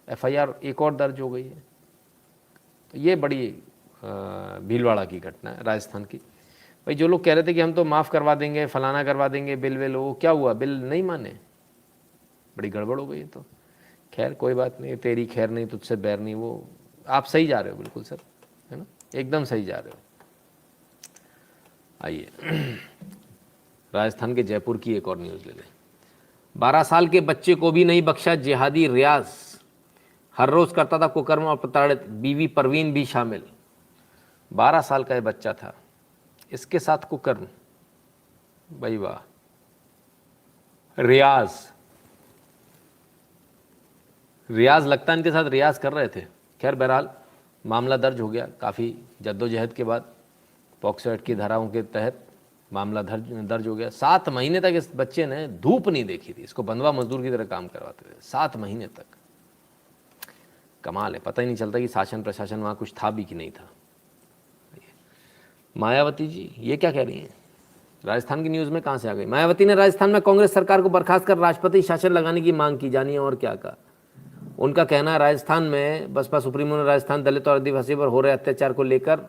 FIR एक और दर्ज हो गई है। तो ये बड़ी भीलवाड़ा की घटना है राजस्थान की। भाई जो लोग कह रहे थे कि हम तो माफ़ करवा देंगे, फलाना करवा देंगे, बिल वो क्या हुआ? बिल नहीं माने, बड़ी गड़बड़ हो गई। तो खैर कोई बात नहीं, तेरी खैर नहीं तुझसे बैर नहीं। वो आप सही जा रहे हो बिल्कुल सर, है ना, एकदम सही जा रहे हो। आइए राजस्थान के जयपुर की एक और न्यूज़ ले लें। 12 साल के बच्चे को भी नहीं बख्शा जिहादी रियाज, हर रोज़ करता था कुकर्म और प्रताड़ित, बीवी परवीन भी शामिल। 12 साल का ये बच्चा था, इसके साथ कुकर्म। भाई वाह, रियाज लगता है इनके साथ रियाज कर रहे थे। खैर बहरहाल मामला दर्ज हो गया, काफ़ी जद्दोजहद के बाद पॉक्सो एक्ट की धाराओं के तहत मामला दर्ज हो गया। 7 महीने तक इस बच्चे ने धूप नहीं देखी थी। इसको बंधुआ मजदूर की तरह काम करवाते थे 7 महीने तक। कमाल है, पता ही नहीं चलता कि शासन प्रशासन वहाँ कुछ था भी कि नहीं था। मायावती जी ये क्या कह रही हैं? राजस्थान की न्यूज़ में कहाँ से आ गई? मायावती ने राजस्थान में कांग्रेस सरकार को बर्खास्त कर राष्ट्रपति शासन लगाने की मांग की। जानिए और क्या कहा। उनका कहना है राजस्थान में बसपा सुप्रीमो ने राजस्थान दलित और आदिवासी पर हो रहे अत्याचार को लेकर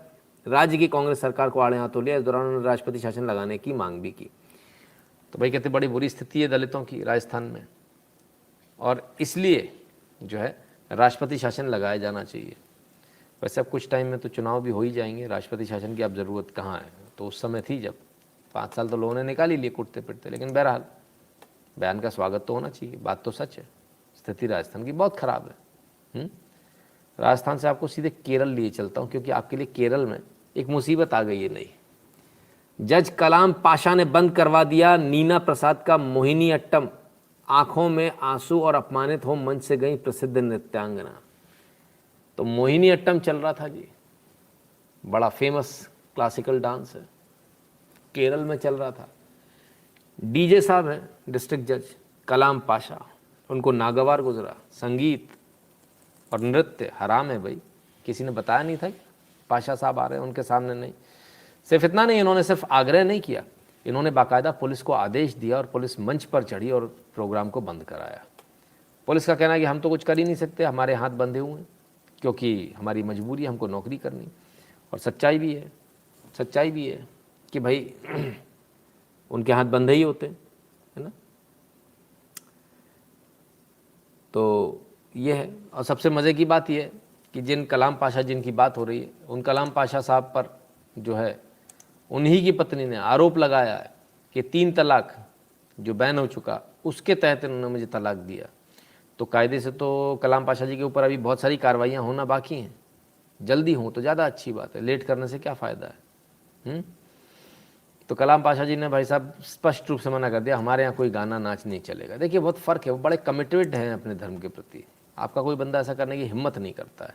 राज्य की कांग्रेस सरकार को आड़े हाथों लिया। इस दौरान उन्होंने राष्ट्रपति शासन लगाने की मांग भी की। तो भाई कहते बड़ी बुरी स्थिति है दलितों की राजस्थान में, और इसलिए जो है राष्ट्रपति शासन लगाया जाना चाहिए। वैसे अब कुछ टाइम में तो चुनाव भी हो ही जाएंगे, राष्ट्रपति शासन की अब ज़रूरत कहाँ है, तो उस समय थी जब 5 साल तो लोगों ने निकाल ही लिए कुटते पिटते। लेकिन बहरहाल बयान का स्वागत तो होना चाहिए, बात तो सच है। स्थिति राजस्थान की बहुत ख़राब है। राजस्थान से आपको सीधे केरल लिए चलता हूँ, क्योंकि आपके लिए केरल में एक मुसीबत आ गई है नई। जज कलाम पाशा ने बंद करवा दिया नीना प्रसाद का मोहिनी अट्टम। आंखों में आंसू और अपमानित हो मंच से गई प्रसिद्ध नृत्यांगना। तो मोहिनी अट्टम चल रहा था जी, बड़ा फेमस क्लासिकल डांस है, केरल में चल रहा था। डीजे साहब हैं डिस्ट्रिक्ट जज कलाम पाशा, उनको नागवार गुजरा। संगीत और नृत्य हराम है भाई, किसी ने बताया नहीं था कि पाशा साहब आ रहे हैं उनके सामने। नहीं, सिर्फ इतना नहीं, इन्होंने सिर्फ आग्रह नहीं किया, इन्होंने बाकायदा पुलिस को आदेश दिया और पुलिस मंच पर चढ़ी और प्रोग्राम को बंद कराया। पुलिस का कहना है कि हम तो कुछ कर ही नहीं सकते, हमारे हाथ बंधे हुए हैं, क्योंकि हमारी मजबूरी है, हमको नौकरी करनी। और सच्चाई भी है कि भाई उनके हाथ बंधे ही होते हैं, है ना। तो ये है। और सबसे मज़े की बात यह है कि जिन कलाम पाशा जिनकी बात हो रही है, उन कलाम पाशा साहब पर जो है उन्हीं की पत्नी ने आरोप लगाया है कि 3 तलाक जो बैन हो चुका उसके तहत उन्होंने मुझे तलाक दिया। तो कायदे से तो कलाम पाशा जी के ऊपर अभी बहुत सारी कार्रवाइयाँ होना बाकी हैं, जल्दी हों तो ज़्यादा अच्छी बात है, लेट करने से क्या फ़ायदा है। तो कलाम पाशा जी ने भाई साहब स्पष्ट रूप से मना कर दिया, हमारे यहाँ कोई गाना नाच नहीं चलेगा। देखिए बहुत फ़र्क है, वो बड़े कमिटेड हैं अपने धर्म के प्रति। आपका कोई बंदा ऐसा करने की हिम्मत नहीं करता है,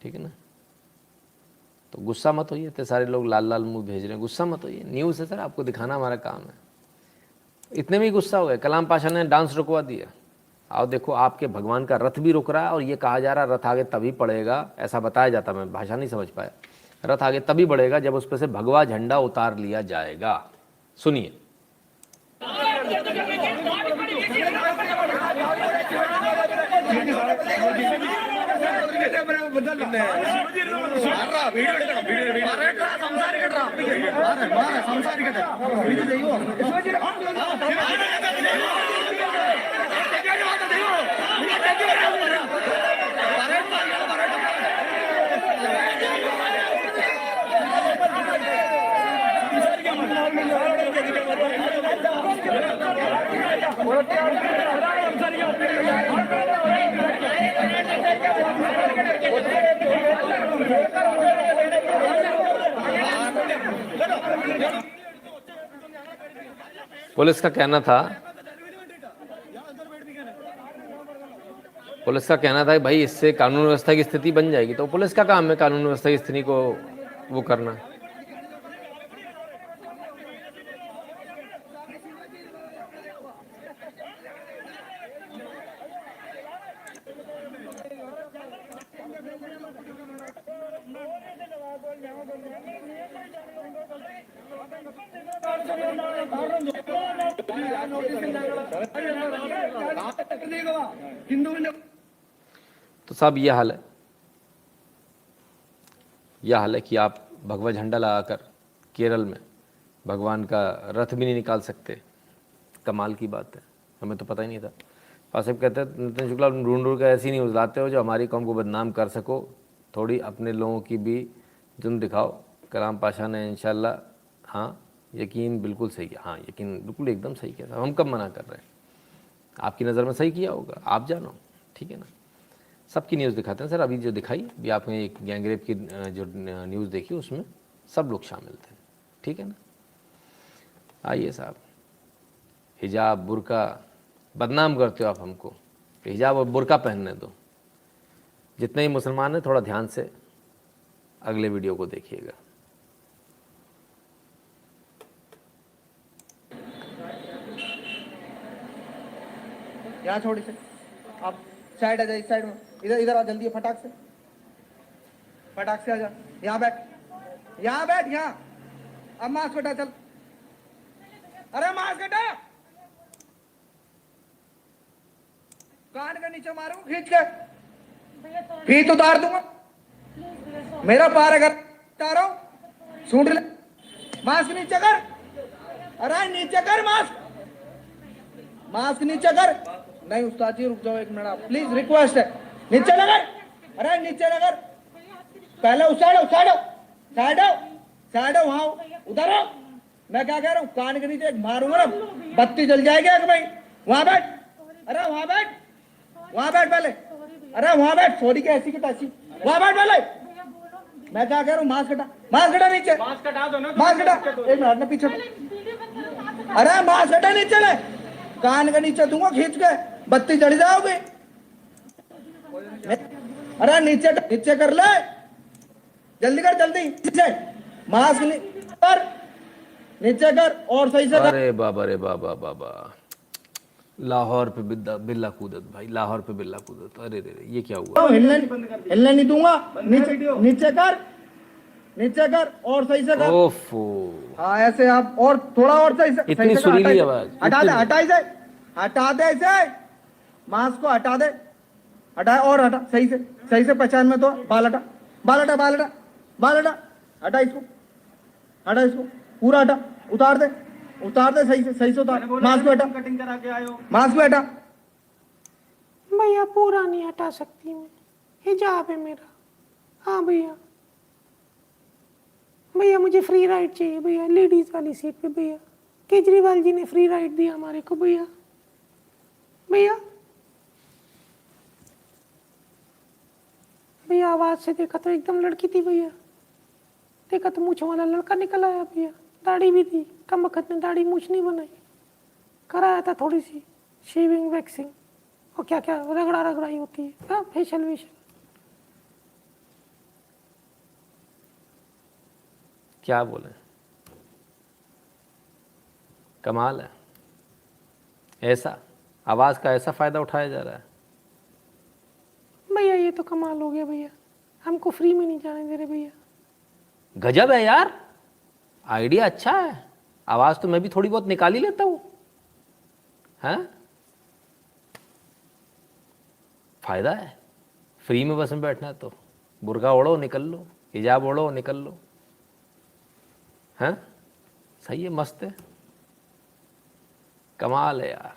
ठीक है ना। तो गुस्सा मत होइए, इतने सारे लोग लाल लाल मुंह भेज रहे हैं, गुस्सा मत होइए, न्यूज़ है सर, आपको दिखाना हमारा काम है। इतने में ही गुस्सा हो गए, कलाम पाशा ने डांस रुकवा दिया। आओ देखो, आपके भगवान का रथ भी रुक रहा है और ये कहा जा रहा है रथ आगे तभी पड़ेगा, ऐसा बताया जाता, मैं भाषा नहीं समझ पाया। रथ आगे तभी बढ़ेगा जब उस पर से भगवा झंडा उतार लिया जाएगा। सुनिए। पुलिस का कहना था भाई इससे कानून व्यवस्था की स्थिति बन जाएगी। तो पुलिस का काम है कानून व्यवस्था की स्थिति को वो करना। तो साहब यह हाल है कि आप भगवा झंडा लगाकर केरल में भगवान का रथ भी नहीं निकाल सकते। कमाल की बात है, हमें तो पता ही नहीं था। पासिब कहते हैं नितिन शुक्ला ढूंढ कर ऐसी न्यूज़ लाते हो जो हमारी कौम को बदनाम कर सको, थोड़ी अपने लोगों की भी जुन दिखाओ। कलाम पाशा ने इंशाल्लाह हाँ यकीन बिल्कुल सही किया, हाँ यकीन बिल्कुल एकदम सही किया। हम कब मना कर रहे हैं, आपकी नज़र में सही किया होगा, आप जानो, ठीक है ना। सबकी न्यूज़ दिखाते हैं सर, अभी जो दिखाई भी आपने एक गैंगरेप की जो न्यूज़ देखी उसमें सब लोग शामिल थे, ठीक है ना। आइए साहब, हिजाब बुर्का बदनाम करते हो आप हमको, हिजाब और बुर्का पहनने दो। जितने ही मुसलमान हैं थोड़ा ध्यान से अगले वीडियो को देखिएगा। यहाँ छोड़ी से आप साइड आ जाइए, इस साइड में, इधर आ जल्दी, फटाक से आ जा। यहाँ बैठ यहाँ। अब मास्क हटा, चल, अरे मास्क हटा। कान के नीचे मारूंगा खींच के, फीत उतार दूंगा। मेरा पार अगर उतारो सूट ले, मास्क नीचे कर, अरे नीचे कर मास्क, मास्क नीचे कर। नहीं उस्ताद जी रुक जाओ एक मिनट, आप प्लीज रिक्वेस्ट है, नीचे लगर, अरे नीचे लगर, पहले उस साइड साइड साइड साइड वहां उधर आओ। मैं क्या कह रहा हूँ, कान के नीचे मारूंगा ना बत्ती जल जाएगी एक भाई। वहां बैठ, अरे वहां बैठ, वहां बैठ पहले, अरे वहां बैठ, सॉरी की ऐसी की तैसी, वहां बैठ पहले। मैं क्या कह रहा हूँ, मास्क हटा, मास्क हटा नीचे, मास्क हटा दो ना, मास्क हटा, एक मिनट ना पीछे, अरे मास्क हटा नीचे ले, कान के नीचे दूंगा खींच के, बत्ती जड़ जाओगे। अरे नीचे नीचे कर ले, जल्दी कर जल्दी, नीचे मास्क कर, नीचे कर और सही से कर। अरे बाबा रे बाबा बाबा, लाहौर पे बिल्ला कूदत भाई, लाहौर पे बिल्ला कूदत। अरे रे रे, ये क्या हुआ? हिलने नहीं दूंगा, नीचे नीचे कर, नीचे कर और सही से कर। ओफो, हाँ ऐसे आप, और थोड़ा और सही से, इतनी सुरीली आवाज, हटा दे, हटा इसे, हटा दे इसे, मास्क को हटा दे, हटा और हटा सही से पहचान में तो, बाल हटा, बाल हटा, बाल हटा, बाल हटा, हटा इसको, हटा इसको पूरा हटा, उतार दे, उतार दे सही से उतार, मास्क को हटा, कटिंग करा के आए हो। मास्क को हटा। भैया पूरा नहीं हटा सकती मैं, हिजाब है मेरा। हाँ भैया, भैया मुझे फ्री राइड चाहिए भैया, लेडीज वाली सीट पे भैया। केजरीवाल जी ने फ्री राइड दिया हमारे को भैया। भैया भैया आवाज से देखा तो एकदम लड़की थी भैया, देखा तो मूछ वाला लड़का निकल आया भैया, दाढ़ी भी थी, कम वक्त में दाढ़ी मूछ नहीं बनाई, कराया था थोड़ी सी शेविंग वैक्सिंग और क्या क्या रगड़ाई होती है, हाँ फेशियल वेशियल। क्या बोले, कमाल है। ऐसा आवाज का ऐसा फायदा उठाया जा रहा है भैया, ये तो कमाल हो गया भैया, हमको फ्री में नहीं जाने दे रहे भैया। गजब है यार, आइडिया अच्छा है। आवाज तो मैं भी थोड़ी बहुत निकाल ही लेता हूं, हैं? फायदा है, फ्री में बस में बैठना है तो बुर्का ओढ़ो निकल लो, हिजाब ओढ़ो निकल लो, हैं? सही है, मस्त है, कमाल है यार,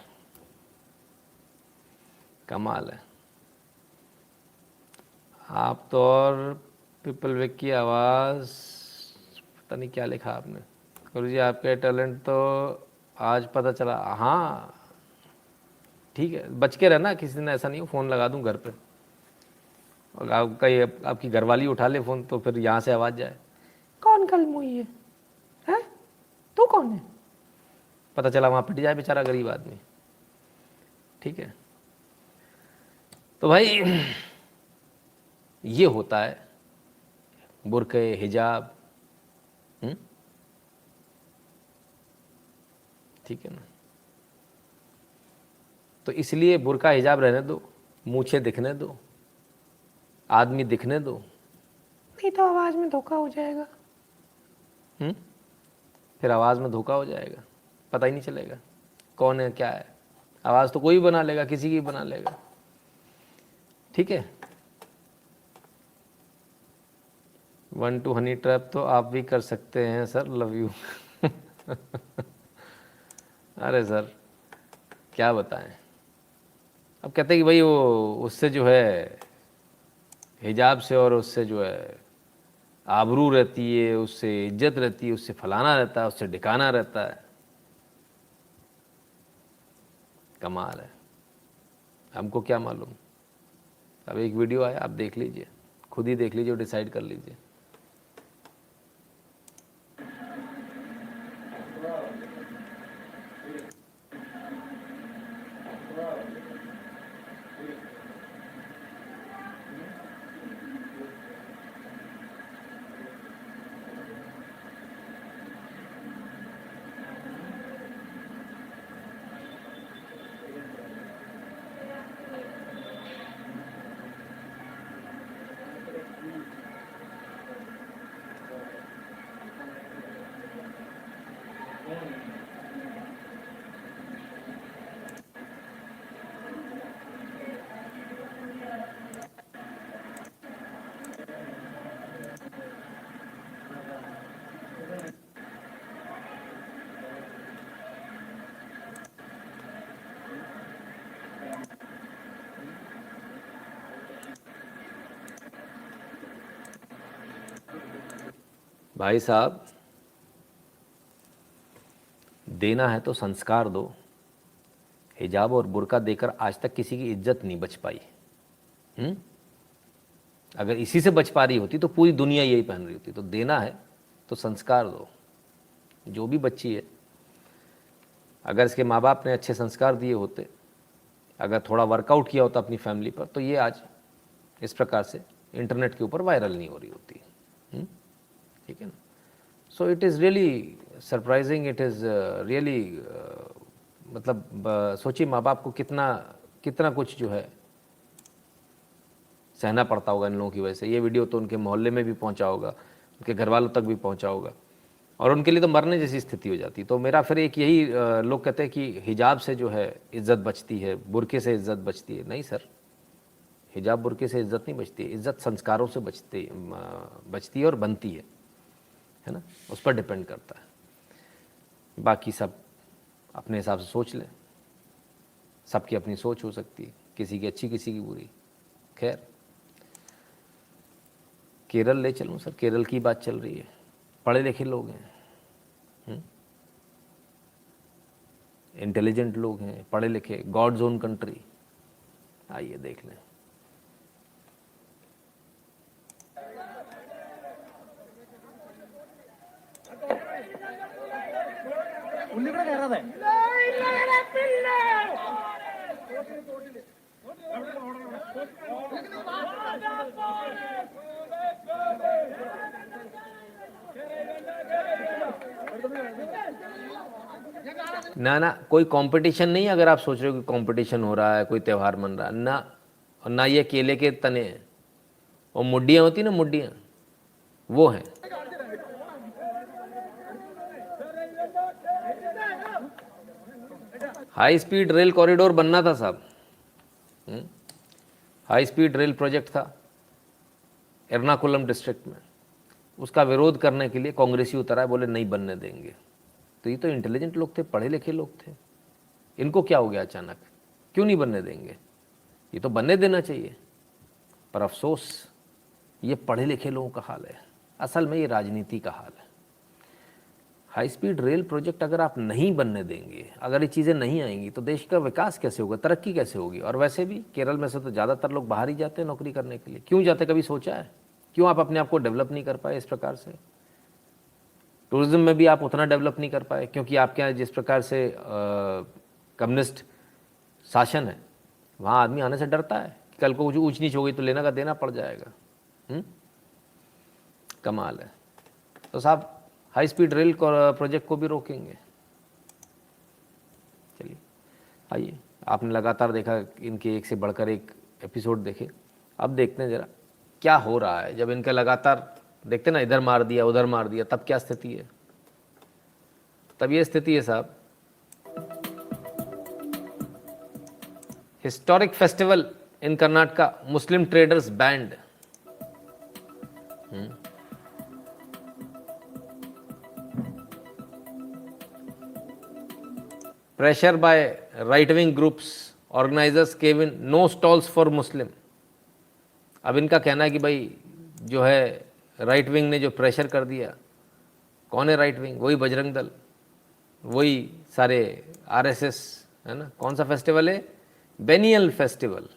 कमाल है। आप तो और पीपल वेक की आवाज़, पता नहीं क्या लिखा आपने। गुरु जी आपके टैलेंट तो आज पता चला। हाँ ठीक है, बच के रहना, किसी दिन ऐसा नहीं हो फ़ोन लगा दूं घर पे और आपकी घरवाली उठा ले फ़ोन तो फिर यहाँ से आवाज़ जाए। कौन कल मुई है? तू कौन है? पता चला वहाँ पिट जाए बेचारा गरीब आदमी। ठीक है, तो भाई ये होता है बुर्के हिजाब, ठीक है ना। तो इसलिए बुर्का हिजाब रहने दो, मूछें दिखने दो, आदमी दिखने दो, नहीं तो आवाज में धोखा हो जाएगा। फिर आवाज़ में धोखा हो जाएगा, पता ही नहीं चलेगा कौन है क्या है। आवाज़ तो कोई भी बना लेगा, किसी की भी बना लेगा, ठीक है। 1 2 हनी ट्रैप तो आप भी कर सकते हैं सर, लव यू। अरे सर क्या बताएं, अब कहते हैं कि भाई वो उससे जो है हिजाब से और उससे जो है आबरू रहती है, उससे इज्जत रहती है, उससे फलाना रहता है, उससे ढिकाना रहता है। कमाल है, हमको क्या मालूम। अब एक वीडियो आया, आप देख लीजिए, खुद ही देख लीजिए और डिसाइड कर लीजिए। भाई साहब, देना है तो संस्कार दो। हिजाब और बुर्का देकर आज तक किसी की इज्जत नहीं बच पाई। अगर इसी से बच पा रही होती तो पूरी दुनिया यही पहन रही होती। तो देना है तो संस्कार दो। जो भी बच्ची है, अगर इसके माँ बाप ने अच्छे संस्कार दिए होते, अगर थोड़ा वर्कआउट किया होता अपनी फैमिली पर, तो ये आज इस प्रकार से इंटरनेट के ऊपर वायरल नहीं हो रही होती। ठीक है ना। So it is really surprising, it is really मतलब सोचिए माँ बाप को कितना कितना कुछ जो है सहना पड़ता होगा इन लोगों की वजह से। ये वीडियो तो उनके मोहल्ले में भी पहुंचा होगा, उनके घर वालों तक भी पहुंचा होगा, और उनके लिए तो मरने जैसी स्थिति हो जाती। तो मेरा फिर एक यही लोग कहते हैं कि हिजाब से जो है इज़्ज़त बचती है, बुर्के से इज़्ज़त बचती है। नहीं सर, हिजाब बुर्के से इज़्ज़त नहीं बचती है। इज़्ज़त संस्कारों से बचती है और बनती है ना, उस पर डिपेंड करता है। बाकी सब अपने हिसाब से सोच लें, सबकी अपनी सोच हो सकती है, किसी की अच्छी किसी की बुरी। खैर, केरल ले चलूँ सर, केरल की बात चल रही है, पढ़े लिखे लोग हैं, इंटेलिजेंट लोग हैं, पढ़े लिखे, गॉड जोन कंट्री। आइए देख लें। ना कोई कंपटीशन नहीं। अगर आप सोच रहे हो कि कंपटीशन हो रहा है, कोई त्यौहार मन रहा है, ना, और ना ये केले के तने हैं, और मुड्डियाँ होती ना, मुड्डियाँ वो हैं। हाई स्पीड रेल कॉरिडोर बनना था साहब, हाई स्पीड रेल प्रोजेक्ट था एर्नाकुलम डिस्ट्रिक्ट में। उसका विरोध करने के लिए कांग्रेसी उतरा है, बोले नहीं बनने देंगे। तो ये तो इंटेलिजेंट लोग थे, पढ़े लिखे लोग थे, इनको क्या हो गया अचानक, क्यों नहीं बनने देंगे? ये तो बनने देना चाहिए। पर अफसोस ये पढ़े लिखे लोगों का हाल है, असल में ये राजनीति का हाल है। हाई स्पीड रेल प्रोजेक्ट अगर आप नहीं बनने देंगे, अगर ये चीज़ें नहीं आएंगी, तो देश का विकास कैसे होगा, तरक्की कैसे होगी? और वैसे भी केरल में से तो ज़्यादातर लोग बाहर ही जाते हैं नौकरी करने के लिए। क्यों जाते, कभी सोचा है? क्यों आप अपने आप को डेवलप नहीं कर पाए इस प्रकार से? टूरिज्म में भी आप उतना डेवलप नहीं कर पाए, क्योंकि आपके यहाँ जिस प्रकार से कम्युनिस्ट शासन है, वहाँ आदमी आने से डरता है कि कल को ऊंच नीच हो गई तो लेना का देना पड़ जाएगा। कमाल है। तो साहब हाई स्पीड रेल प्रोजेक्ट को भी रोकेंगे। चलिए आइए, आपने लगातार देखा इनके एक से बढ़कर एक एपिसोड देखे, अब देखते हैं ज़रा क्या हो रहा है। जब इनका लगातार देखते ना, इधर मार दिया उधर मार दिया, तब क्या स्थिति है? तब ये स्थिति है साहब, historic festival in Karnataka, Muslim traders banned. Pressure by right wing groups, organisers gave in no stalls for Muslim. अब इनका कहना है कि भाई जो है राइट विंग ने जो प्रेशर कर दिया। कौन है राइट विंग? वही बजरंग दल, वही सारे आरएसएस, है ना। कौन सा फेस्टिवल है? बेनियल फेस्टिवल,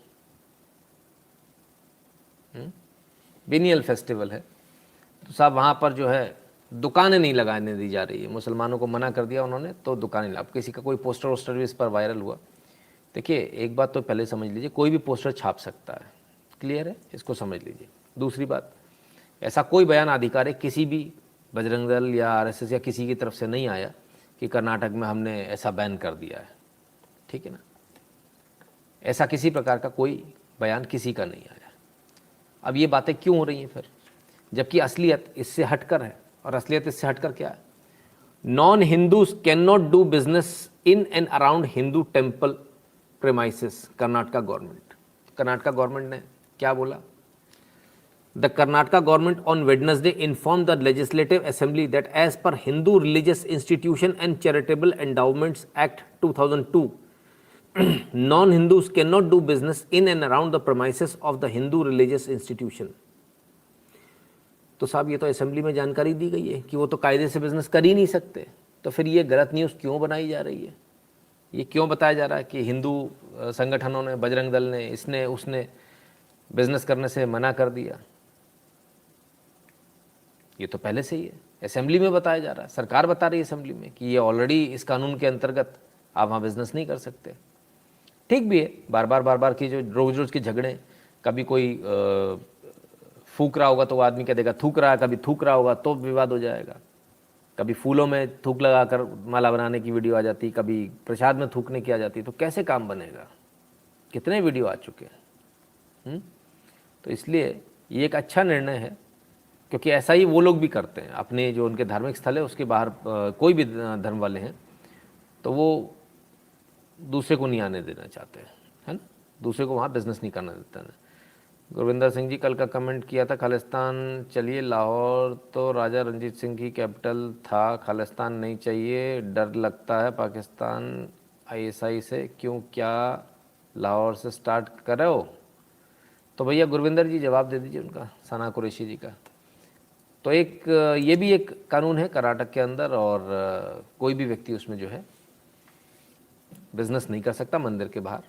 बेनियल फेस्टिवल है। तो साहब वहाँ पर जो है दुकानें नहीं लगाने दी जा रही है, मुसलमानों को मना कर दिया उन्होंने, तो दुकानें अब किसी का कोई पोस्टर वोस्टर भी इस पर वायरल हुआ। देखिए एक बात तो पहले समझ लीजिए, कोई भी पोस्टर छाप सकता है, क्लियर है, इसको समझ लीजिए। दूसरी बात, ऐसा कोई बयान आधिकारिक किसी भी बजरंग दल या आरएसएस या किसी की तरफ से नहीं आया कि कर्नाटक में हमने ऐसा बैन कर दिया है, ठीक है ना। ऐसा किसी प्रकार का कोई बयान किसी का नहीं आया। अब ये बातें क्यों हो रही हैं फिर, जबकि असलियत इससे हटकर है। और असलियत इससे हटकर क्या है? Non Hindus can not do business in and around Hindu temple premises. Karnataka government, Karnataka government ने क्या बोला? The Karnataka government on Wednesday informed the Legislative Assembly that as per Hindu Religious Institution and Charitable Endowments Act 2002, non-Hindus cannot do business in and around the premises of the Hindu religious institution. तो साहब ये तो assembly में जानकारी दी गई है कि वो तो कायदे से बिजनेस कर ही नहीं सकते, तो फिर ये गलत न्यूज़ क्यों बनाई जा रही है? ये क्यों बताया जा रहा है कि हिंदू संगठनों ने, बजरंग दल ने, इसने उसने बिजनेस करने से मना कर दिया? ये तो पहले से ही है, असेंबली में बताया जा रहा है, सरकार बता रही है असेंबली में कि ये ऑलरेडी इस कानून के अंतर्गत आप वहाँ बिजनेस नहीं कर सकते। ठीक भी है, बार बार की जो रोज के झगड़े, कभी कोई फूक रहा होगा तो वो आदमी कह देगा थूक रहा है, कभी थूक रहा होगा तो विवाद हो जाएगा, कभी फूलों में थूक लगाकर माला बनाने की वीडियो आ जाती, कभी प्रसाद में थूकने की आ जाती, तो कैसे काम बनेगा? कितने वीडियो आ चुके हैं। तो इसलिए ये एक अच्छा निर्णय है, क्योंकि ऐसा ही वो लोग भी करते हैं अपने जो उनके धार्मिक स्थल है उसके बाहर कोई भी धर्म वाले हैं तो वो दूसरे को नहीं आने देना चाहते हैं, है ना, दूसरे को वहाँ बिजनेस नहीं करना देते हैं। गुरविंदर सिंह जी कल का कमेंट किया था, खालिस्तान चलिए, लाहौर तो राजा रंजीत सिंह की कैपिटल था, खालिस्तान नहीं चाहिए, डर लगता है पाकिस्तान ISI से, क्यों क्या लाहौर से स्टार्ट कर रहे हो? तो भैया गुरविंदर जी जवाब दे दीजिए उनका, सना कुरैशी जी का। तो एक ये भी एक कानून है कर्नाटक के अंदर, और कोई भी व्यक्ति उसमें जो है बिजनेस नहीं कर सकता मंदिर के बाहर।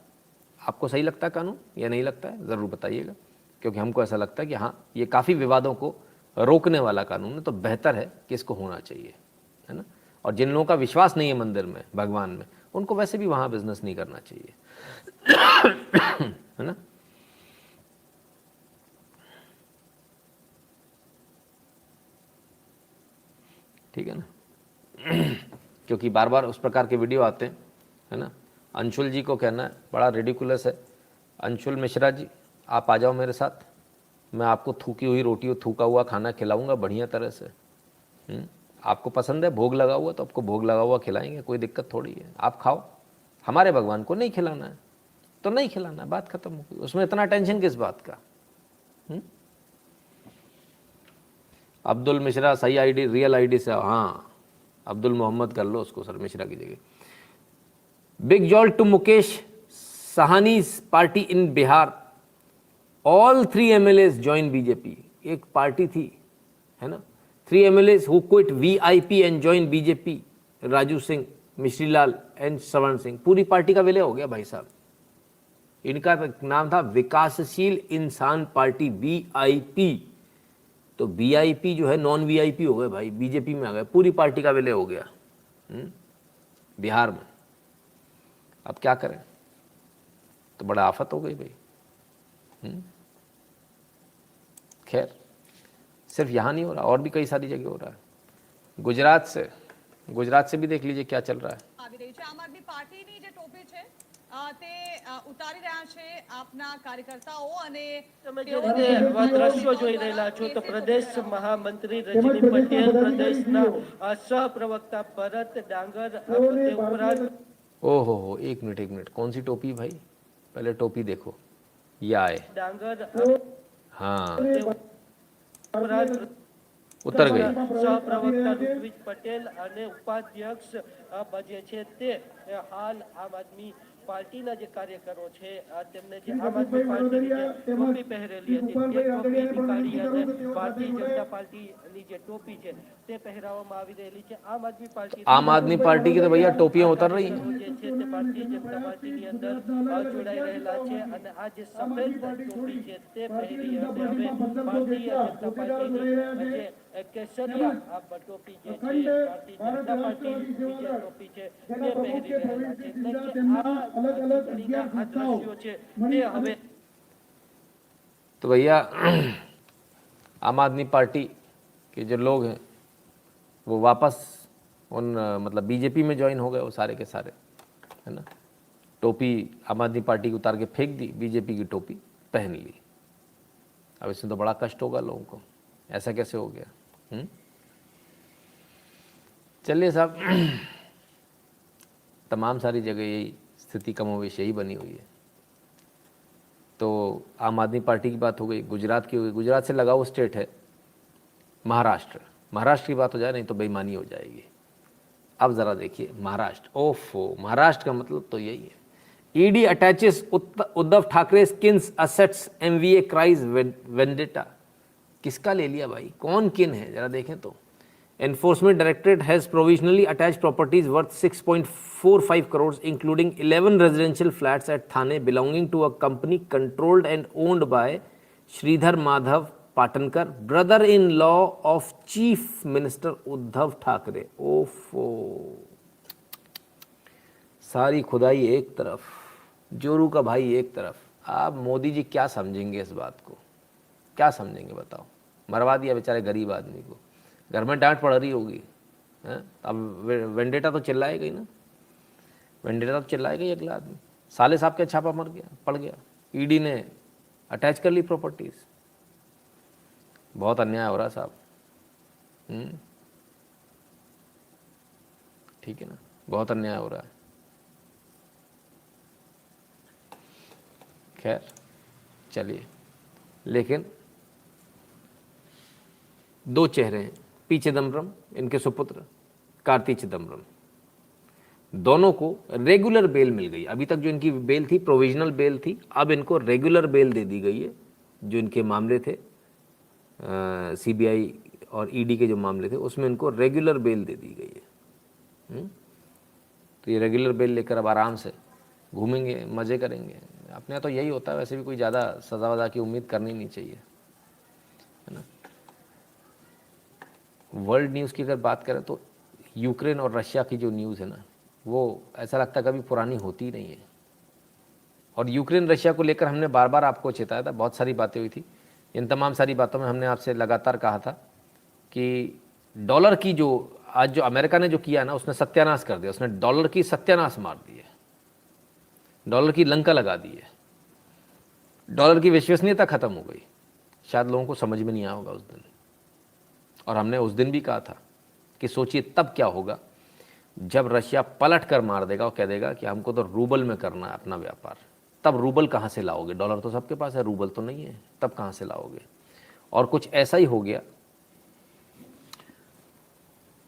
आपको सही लगता है कानून या नहीं लगता है, ज़रूर बताइएगा, क्योंकि हमको ऐसा लगता है कि हाँ ये काफ़ी विवादों को रोकने वाला कानून है, तो बेहतर है कि इसको होना चाहिए, है ना। और जिन लोगों का विश्वास नहीं है मंदिर में, भगवान में, उनको वैसे भी वहाँ बिजनेस नहीं करना चाहिए, है ना। ठीक है ना, क्योंकि बार बार उस प्रकार के वीडियो आते हैं, है ना। अंशुल जी को कहना है बड़ा रेडिकुलस है, अंशुल मिश्रा जी आप आ जाओ मेरे साथ, मैं आपको थूकी हुई रोटी और थूका हुआ खाना खिलाऊंगा बढ़िया तरह से। आपको पसंद है भोग लगा हुआ, तो आपको भोग लगा हुआ खिलाएंगे, कोई दिक्कत थोड़ी है, आप खाओ। हमारे भगवान को नहीं खिलाना है तो नहीं खिलाना, बात खत्म हो गई, उसमें इतना टेंशन किस बात का। अब्दुल मिश्रा सही आईडी, रियल आईडी से, हाँ अब्दुल मोहम्मद कर लो उसको सर, मिश्रा की जगह। Big jolt to Mukesh Sahani's party in Bihar, all 3 MLAs join BJP. एक पार्टी थी, है ना, 3 MLAs who quit VIP and join BJP, Raju Singh, Mishrilal and Shravan Singh. पूरी पार्टी का विलय हो गया भाई साहब। इनका नाम था विकासशील इंसान पार्टी VIP, तो VIP जो है नॉन VIP हो गए भाई, बीजेपी में आ गए, पूरी पार्टी का विलय हो गया बिहार में। अब क्या करें, तो बड़ा आफत हो गई भाई। खैर सिर्फ यहाँ नहीं हो रहा, और भी कई सारी जगह हो रहा है। गुजरात से भी देख लीजिए क्या चल रहा है। આવી રહી છે આમ આદમી પાર્ટીની જે ટોપી છે તે ઉતારી રહ્યા છે આપના કાર્યકર્તાઓ, અને તમે જે રીતે આવા દ્રશ્યો જોઈ રહેલા છો તો પ્રદેશ મહામંત્રી રજની પટેલ, પ્રદેશના સહપ્રવક્તા ભરત ડાંગર, તે ઉપરાંત ओहो हो, एक मिनट, कौन सी टोपी भाई, पहले टोपी देखो, ये आए ડાંગર, हाँ તે ઉપરાંત उतर गई। સહપ્રવક્તા ઋત્વિજ પટેલ અને ઉપાધ્યક્ષ જે છે તે હાલ આમ આદમી પાર્ટીના જે કાર્યકરો છે તેમને જે આમ આદમી પાર્ટીની જે ટોપી પહેરેલી હતી તે ટોપી નીકાળી અને ભારતીય જનતા પાર્ટીની જે ટોપી છે તે પહેરાવવામાં આવી રહેલી છે। आम आदमी पार्टी की तो भैया टोपियां उतर रही हैं। જે છે તે ભારતીય જનતા પાર્ટીની અંદર જોડાઈ રહેલા છે અને આ જે સફેદ ટોપી છે તે પહેરી અને હવે ભારતીય જનતા પાર્ટીની જે કેસરિયા ટોપી જે છે ભારતીય જનતા પાર્ટીની જે ટોપી છે તે પહેરી રહેલા છે। એટલે કે આ ચૂંટણીના આ દ્રશ્યો છે તે હવે तो भैया आम आदमी पार्टी के जो लोग हैं वो वापस उन मतलब बीजेपी में ज्वाइन हो गए, वो सारे के सारे, है ना। टोपी आम आदमी पार्टी की उतार के फेंक दी, बीजेपी की टोपी पहन ली। अब इसमें तो बड़ा कष्ट होगा लोगों को, ऐसा कैसे हो गया। चलिए साहब, तमाम सारी जगह यही स्थिति कमोवेश यही बनी हुई है। तो आम आदमी पार्टी की बात हो गई, गुजरात की हो गई, गुजरात से लगा हुआ स्टेट है महाराष्ट्र, महाराष्ट्र की बात हो जाए नहीं तो बेईमानी हो जाएगी। अब ज़रा देखिए महाराष्ट्र, ओफो, महाराष्ट्र का मतलब तो यही है, ED attaches Uddhav Thackeray skins assets, MVA cries vendetta. किसका ले लिया भाई, कौन किन है जरा देखें तो। Enforcement directorate has provisionally attach properties worth 6.45 crore including 11 residential flats at Thane belonging to a company controlled and owned by Shridhar Madhav Patankar, brother in law of chief minister Uddhav Thackeray. ओफो, सारी खुदाई एक तरफ, जोरू का भाई एक तरफ। आप मोदी जी क्या समझेंगे इस बात को, क्या समझेंगे बताओ। मरवा दिया बेचारे गरीब आदमी को, घर में डांट पड़ रही होगी हैं। अब वेंडेटा तो चिल्लाएगा ही ना, वेंडेटा तो चिल्लाएगा ही अगला आदमी। साले साहब का छापा मर गया, पड़ गया, ईडी ने अटैच कर ली प्रॉपर्टीज। बहुत अन्याय हो रहा है साहब। ठीक है ना, बहुत अन्याय हो रहा है। खैर चलिए, लेकिन दो चेहरे हैं, पी चिदम्बरम, इनके सुपुत्र कार्ति चिदम्बरम, दोनों को रेगुलर बेल मिल गई। अभी तक जो इनकी बेल थी प्रोविजनल बेल थी, अब इनको रेगुलर बेल दे दी गई है। जो इनके मामले थे सीबीआई और ईडी के जो मामले थे उसमें इनको रेगुलर बेल दे दी गई है। तो ये रेगुलर बेल लेकर अब आराम से घूमेंगे, मज़े करेंगे। अपने यहाँ तो यही होता है, वैसे भी कोई ज़्यादा सज़ा वज़ा की उम्मीद करनी नहीं चाहिए, है ना। वर्ल्ड न्यूज़ की अगर बात करें तो यूक्रेन और रशिया की जो न्यूज़ है ना, वो ऐसा लगता है कभी पुरानी होती ही नहीं है। और यूक्रेन रशिया को लेकर हमने बार बार आपको चेताया था, बहुत सारी बातें हुई थी। इन तमाम सारी बातों में हमने आपसे लगातार कहा था कि डॉलर की जो आज जो अमेरिका ने जो किया ना, उसने सत्यानाश कर दिया। उसने डॉलर की सत्यानाश मार दी है, डॉलर की लंका लगा दी है, डॉलर की विश्वसनीयता खत्म हो गई। शायद लोगों को समझ में नहीं आया होगा उस दिन। और हमने उस दिन भी कहा था कि सोचिए तब क्या होगा जब रशिया पलट कर मार देगा और कह देगा कि हमको तो रूबल में करना है अपना व्यापार। तब रूबल कहाँ से लाओगे, डॉलर तो सबके पास है, रूबल तो नहीं है, तब कहाँ से लाओगे। और कुछ ऐसा ही हो गया।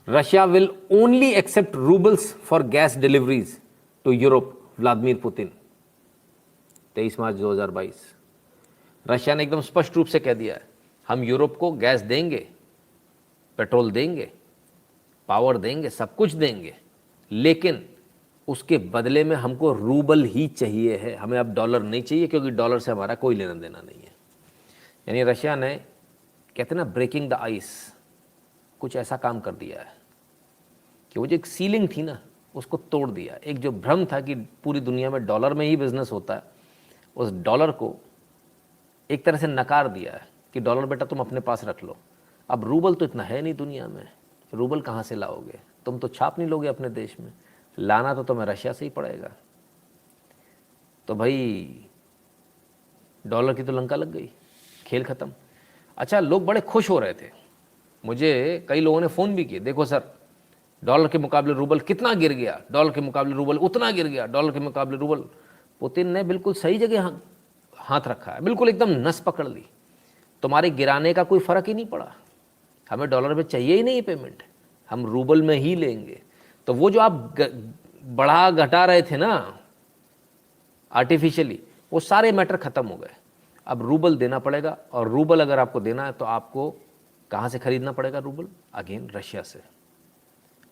Russia will only accept roubles for gas deliveries to Europe, Vladimir Putin. 23 March 2022 Russia ने एकदम स्पष्ट रूप से कह दिया है, हम यूरोप को गैस देंगे, पेट्रोल देंगे, पावर देंगे, सब कुछ देंगे, लेकिन उसके बदले में हमको रूबल ही चाहिए है, हमें अब डॉलर नहीं चाहिए, क्योंकि डॉलर से हमारा कोई लेना देना नहीं है। यानी रशिया ने, कहते ना ब्रेकिंग द आइस, कुछ ऐसा काम कर दिया है कि वो जो एक सीलिंग थी ना उसको तोड़ दिया। एक जो भ्रम था कि पूरी दुनिया में डॉलर में ही बिजनेस होता है, उस डॉलर को एक तरह से नकार दिया है कि डॉलर बेटा तुम अपने पास रख लो। अब रूबल तो इतना है नहीं दुनिया में, रूबल कहाँ से लाओगे, तुम तो छाप नहीं लोगे अपने देश में, लाना तो तुम्हें रशिया से ही पड़ेगा। तो भाई डॉलर की तो लंका लग गई, खेल खत्म। अच्छा, लोग बड़े खुश हो रहे थे, मुझे कई लोगों ने फ़ोन भी किए, देखो सर डॉलर के मुकाबले रूबल कितना गिर गया, डॉलर के मुकाबले रूबल उतना गिर गया, डॉलर के मुकाबले रूबल। पुतिन ने बिल्कुल सही जगह हाथ रखा है, बिल्कुल एकदम नस पकड़ ली। तुम्हारे गिराने का कोई फ़र्क ही नहीं पड़ा, हमें डॉलर में चाहिए ही नहीं पेमेंट, हम रूबल में ही लेंगे। तो वो जो आप बढ़ा घटा रहे थे ना आर्टिफिशियली, वो सारे मैटर ख़त्म हो गए। अब रूबल देना पड़ेगा, और रूबल अगर आपको देना है तो आपको कहाँ से खरीदना पड़ेगा रूबल, अगेन रशिया से।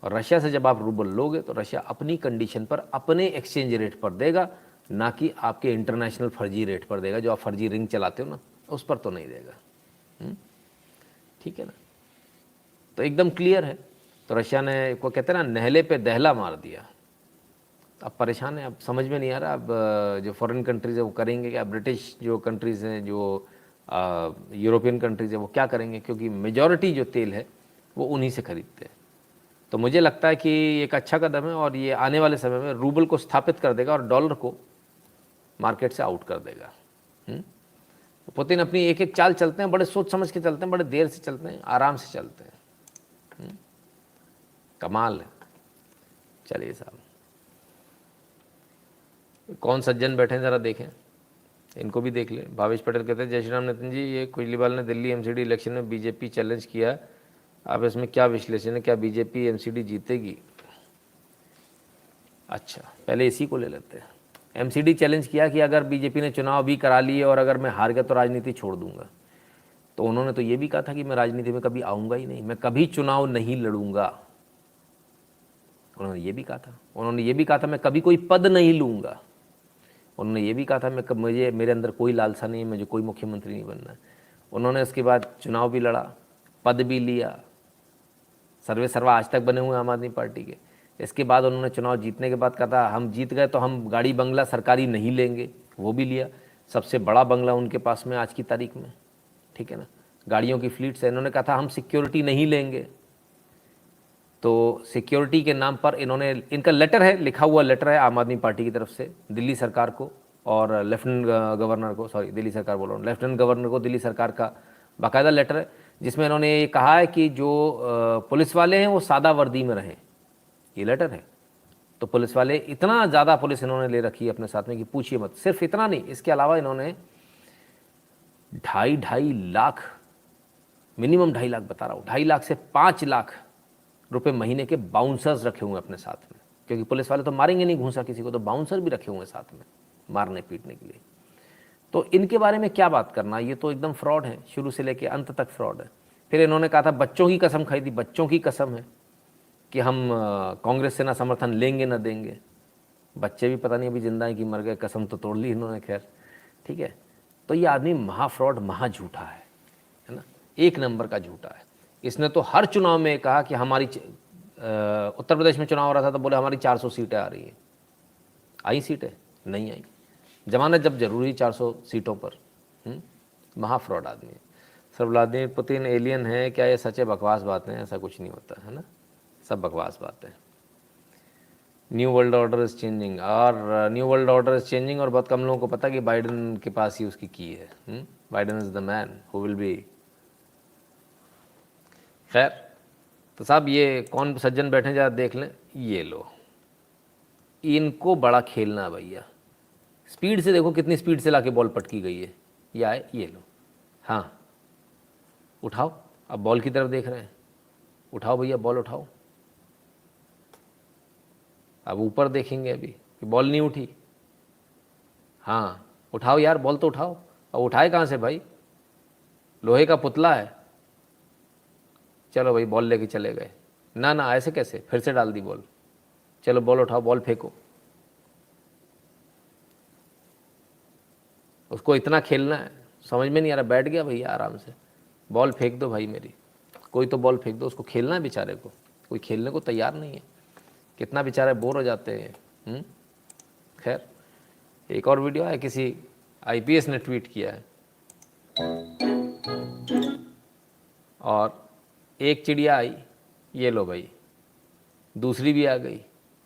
और रशिया से जब आप रूबल लोगे तो रशिया अपनी कंडीशन पर अपने एक्सचेंज रेट पर देगा, ना कि आपके इंटरनेशनल फर्जी रेट पर देगा। जो आप फर्जी रिंग चलाते हो ना, उस पर तो नहीं देगा। ठीक है ना, तो एकदम क्लियर है। तो रशिया ने को कहते हैं ना नहले पे दहला मार दिया। अब परेशान है, अब समझ में नहीं आ रहा अब जो फॉरेन कंट्रीज़ है वो करेंगे क्या, ब्रिटिश जो कंट्रीज़ हैं, जो यूरोपियन कंट्रीज़ है वो क्या करेंगे, क्योंकि मेजॉरिटी जो तेल है वो उन्हीं से खरीदते हैं। तो मुझे लगता है कि एक अच्छा कदम है, और ये आने वाले समय में रूबल को स्थापित कर देगा और डॉलर को मार्केट से आउट कर देगा। तो पुतिन अपनी एक एक चाल चलते हैं, बड़े सोच समझ के चलते हैं, बड़े देर से चलते हैं, आराम से चलते हैं। कमाल है। चलिए साहब, कौन सज्जन बैठे हैं ज़रा देखें, इनको भी देख लें। भावेश पटेल कहते हैं जय श्री राम नितिन जी, ये केजरीवाल ने दिल्ली एमसीडी इलेक्शन में बीजेपी चैलेंज किया, आप इसमें क्या विश्लेषण है, क्या बीजेपी एमसीडी जीतेगी? अच्छा, पहले इसी को ले लेते हैं। एमसीडी चैलेंज किया कि अगर बीजेपी ने चुनाव भी करा लिए और अगर मैं हार गया तो राजनीति छोड़ दूंगा। तो उन्होंने तो ये भी कहा था कि मैं राजनीति में कभी आऊँगा ही नहीं, मैं कभी चुनाव नहीं लड़ूंगा। उन्होंने ये भी कहा था। उन्होंने ये भी कहा था मैं कभी कोई पद नहीं लूँगा। उन्होंने ये भी कहा था मुझे मेरे अंदर कोई लालसा नहीं है, मुझे कोई मुख्यमंत्री नहीं बनना है। उन्होंने उसके बाद चुनाव भी लड़ा, पद भी लिया, सर्वे सर्वा आज तक बने हुए आम आदमी पार्टी के। इसके बाद उन्होंने चुनाव जीतने के बाद कहा था हम जीत गए तो हम गाड़ी बंगला सरकारी नहीं लेंगे, वो भी लिया। सबसे बड़ा बंगला उनके पास में आज की तारीख में, ठीक है ना, गाड़ियों की फ्लीट से। इन्होंने कहा था हम सिक्योरिटी नहीं लेंगे, तो सिक्योरिटी के नाम पर इन्होंने, इनका लेटर है, लिखा हुआ लेटर है आम आदमी पार्टी की तरफ से दिल्ली सरकार को और लेफ्टिनेंट गवर्नर को, सॉरी दिल्ली सरकार बोल रहा हूँ, लेफ्टिनेंट गवर्नर को दिल्ली सरकार का बाकायदा लेटर है, जिसमें इन्होंने ये कहा है कि जो पुलिस वाले हैं वो सादा वर्दी में रहें। ये लेटर है। तो पुलिस वाले, इतना ज़्यादा पुलिस इन्होंने ले रखी है अपने साथ में कि पूछिए मत। सिर्फ इतना नहीं, इसके अलावा इन्होंने 2.5 लाख, मिनिमम 2.5 लाख बता रहा हूँ, 2.5 लाख से 5 लाख रुपए महीने के बाउंसर्स रखे हुए हैं अपने साथ में, क्योंकि पुलिस वाले तो मारेंगे नहीं घूंसा किसी को, तो बाउंसर भी रखे हुए हैं साथ में मारने पीटने के लिए। तो इनके बारे में क्या बात करना, ये तो एकदम फ्रॉड है, शुरू से लेकर अंत तक फ्रॉड है। फिर इन्होंने कहा था बच्चों की कसम खाई थी, बच्चों की कसम है कि हम कांग्रेस से ना समर्थन लेंगे ना देंगे। बच्चे भी पता नहीं अभी जिंदा हैं कि मर गए, कसम तो तोड़ ली इन्होंने, खैर ठीक है। तो ये आदमी महा फ्रॉड, महा झूठा है ना, एक नंबर का झूठा है। इसने तो हर चुनाव में कहा कि हमारी उत्तर प्रदेश में चुनाव हो रहा था तो बोले हमारी 400 सीटें आ रही हैं। आई सीटें? नहीं आई। जमानत जब जरूरी 400 सीटों पर। महा फ्रॉड आदमी है। सर व्लादिमीर पुतिन एलियन है क्या, ये सच है? बकवास बातें हैं, ऐसा कुछ नहीं होता है ना, सब बकवास बातें। New world order is changing, और new world order is changing, और बहुत कम लोगों को पता कि बाइडेन के पास ही उसकी की है। Biden is the man who will be. खैर, तो साहब ये कौन सज्जन बैठे जरा देख लें, ये लो, इनको बड़ा खेलना है भैया। स्पीड से देखो कितनी स्पीड से लाके बॉल पटकी गई है। ये आए, ये लो, हाँ उठाओ, अब बॉल की तरफ देख रहे हैं, उठाओ भैया बॉल उठाओ। अब ऊपर देखेंगे अभी कि बॉल नहीं उठी। हाँ उठाओ यार, बॉल तो उठाओ। अब उठाए कहाँ से भाई, लोहे का पुतला है। चलो भाई बॉल लेके चले गए। ना ना ऐसे कैसे, फिर से डाल दी बॉल। चलो बॉल उठाओ, बॉल फेंको। उसको इतना खेलना है, समझ में नहीं आ रहा, बैठ गया भैया आराम से। बॉल फेंक दो भाई मेरी, कोई तो बॉल फेंक दो। उसको खेलना है बेचारे को, कोई खेलने को तैयार नहीं है। कितना बेचारे बोर हो जाते हैं। खैर, एक और वीडियो है, किसी आईपीएस ने ट्वीट किया है, और एक चिड़िया आई, ये लो भाई, दूसरी भी आ गई,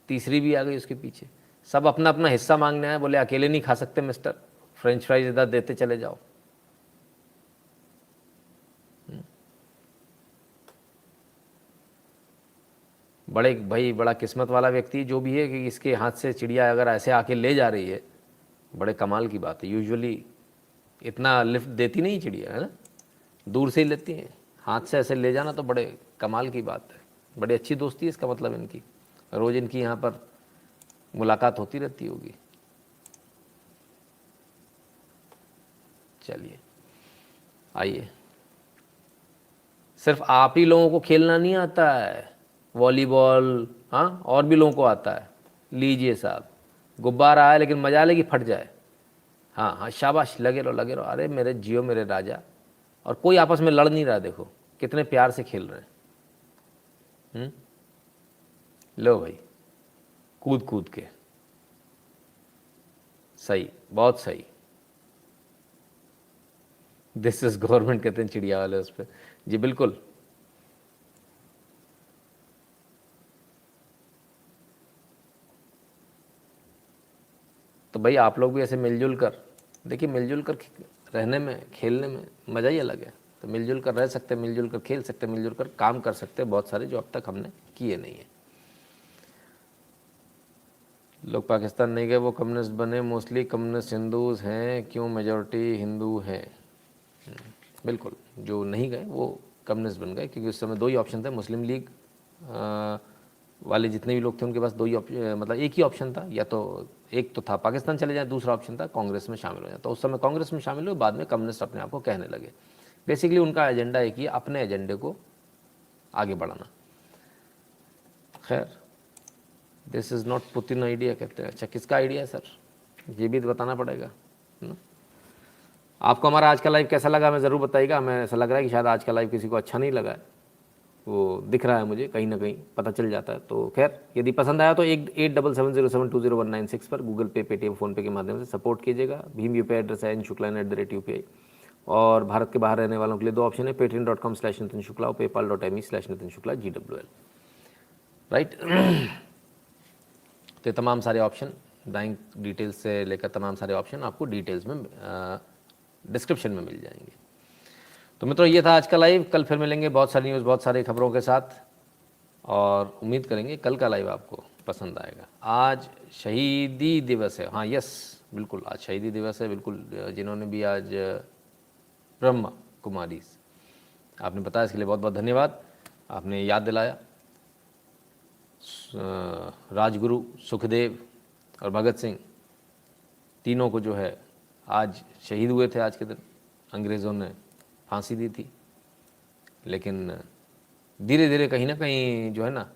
तीसरी भी आ गई उसके पीछे। सब अपना अपना हिस्सा मांगने आए। बोले अकेले नहीं खा सकते मिस्टर, फ्रेंच फ्राइज इधर देते चले जाओ। बड़े भाई, बड़ा किस्मत वाला व्यक्ति जो भी है कि इसके हाथ से चिड़िया अगर ऐसे आके ले जा रही है, बड़े कमाल की बात है। यूजुअली इतना लिफ्ट देती नहीं चिड़िया, है ना, दूर से ही लेती हैं। हाथ से ऐसे ले जाना तो बड़े कमाल की बात है। बड़ी अच्छी दोस्ती है इसका मतलब इनकी, रोज़ इनकी यहाँ पर मुलाकात होती रहती होगी। चलिए आइए, सिर्फ आप ही लोगों को खेलना नहीं आता है वॉलीबॉल, हाँ और भी लोगों को आता है। लीजिए साहब, गुब्बारा आया लेकिन मजा लेगी फट जाए। हाँ हाँ शाबाश, लगे रहो लगे रहो। अरे मेरे जियो मेरे राजा। और कोई आपस में लड़ नहीं रहा, देखो कितने प्यार से खेल रहे हैं। लो भाई, कूद कूद के, सही, बहुत सही। दिस इज गवर्नमेंट कहते हैं चिड़िया वाले उस पर। जी बिल्कुल। तो भाई आप लोग भी ऐसे मिलजुल कर देखिए, मिलजुल कर रहने में, खेलने में मज़ा ही अलग है। तो मिलजुल कर रह सकते, मिलजुल कर खेल सकते, मिलजुल कर काम कर सकते, बहुत सारे जो अब तक हमने किए नहीं है। लोग पाकिस्तान नहीं गए, वो कम्युनिस्ट बने। मोस्टली कम्युनिस्ट हिंदूज हैं, क्यों मेजॉरिटी हिंदू हैं? बिल्कुल, जो नहीं गए वो कम्युनिस्ट बन गए, क्योंकि उस समय दो ही ऑप्शन थे। मुस्लिम लीग वाले जितने भी लोग थे उनके पास दो ही मतलब एक ही ऑप्शन था, या तो एक तो था पाकिस्तान चले जाए, दूसरा ऑप्शन था कांग्रेस में शामिल हो जाए। तो उस समय कांग्रेस में शामिल हुए, बाद में कम्युनिस्ट अपने आप को कहने लगे। बेसिकली उनका एजेंडा है कि अपने एजेंडे को आगे बढ़ाना। खैर, this is not Putin idea कहते हैं। अच्छा, किसका आइडिया है सर, ये भी तो बताना पड़ेगा ना। आपको हमारा आज का लाइव कैसा लगा हमें ज़रूर बताइएगा। हमें ऐसा लग रहा है कि शायद आज का लाइव किसी को अच्छा नहीं लगा है, वो दिख रहा है मुझे, कहीं ना कहीं पता चल जाता है। तो खैर, यदि पसंद आया तो 8770720196 पर गूगल पे, पेटीएम, फ़ोनपे के माध्यम से सपोर्ट कीजिएगा। भीम यूपीआई एड्रेस है nshukla@UPI। और भारत के बाहर रहने वालों के लिए 2 ऑप्शन है, patreon.com/नितिन शुक्ला और paypal.me/नितिन शुक्ला GWL, राइट। तो तमाम सारे ऑप्शन, बैंक डिटेल्स से लेकर तमाम सारे ऑप्शन आपको डिटेल्स में डिस्क्रिप्शन में मिल जाएंगे। तो मित्रों, ये था आज का लाइव। कल फिर मिलेंगे बहुत सारी न्यूज़, बहुत सारी खबरों के साथ, और उम्मीद करेंगे कल का लाइव आपको पसंद आएगा। आज शहीदी दिवस है, हाँ यस बिल्कुल, आज शहीदी दिवस है। बिल्कुल, जिन्होंने भी आज ब्रह्मा कुमारी, आपने बताया, इसके लिए बहुत बहुत धन्यवाद। आपने याद दिलाया। राजगुरु सुखदेव और भगत सिंह तीनों को जो है आज शहीद हुए थे। आज के दिन अंग्रेज़ों ने फांसी दी थी, लेकिन धीरे धीरे कहीं ना कहीं जो है ना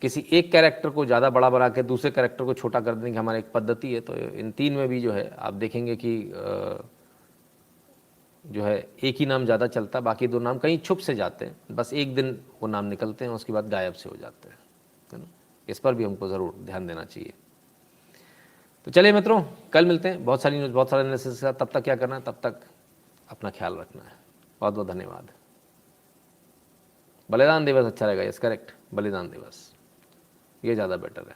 किसी एक कैरेक्टर को ज़्यादा बड़ा बना के दूसरे कैरेक्टर को छोटा कर देने की हमारी एक पद्धति है। तो इन तीन में भी जो है आप देखेंगे कि जो है एक ही नाम ज़्यादा चलता है, बाकी 2 नाम कहीं छुप से जाते हैं। बस एक दिन वो नाम निकलते हैं, उसके बाद गायब से हो जाते हैं, है ना। इस पर भी हमको ज़रूर ध्यान देना चाहिए। तो चलिए मित्रों, कल मिलते हैं बहुत सारी न्यूज़, बहुत सारे एनालिसिस के साथ। तब तक क्या करना है, तब तक अपना ख्याल रखना है। बहुत बहुत धन्यवाद। बलिदान दिवस अच्छा रहेगा, यस करेक्ट, बलिदान दिवस ये ज़्यादा बेटर है।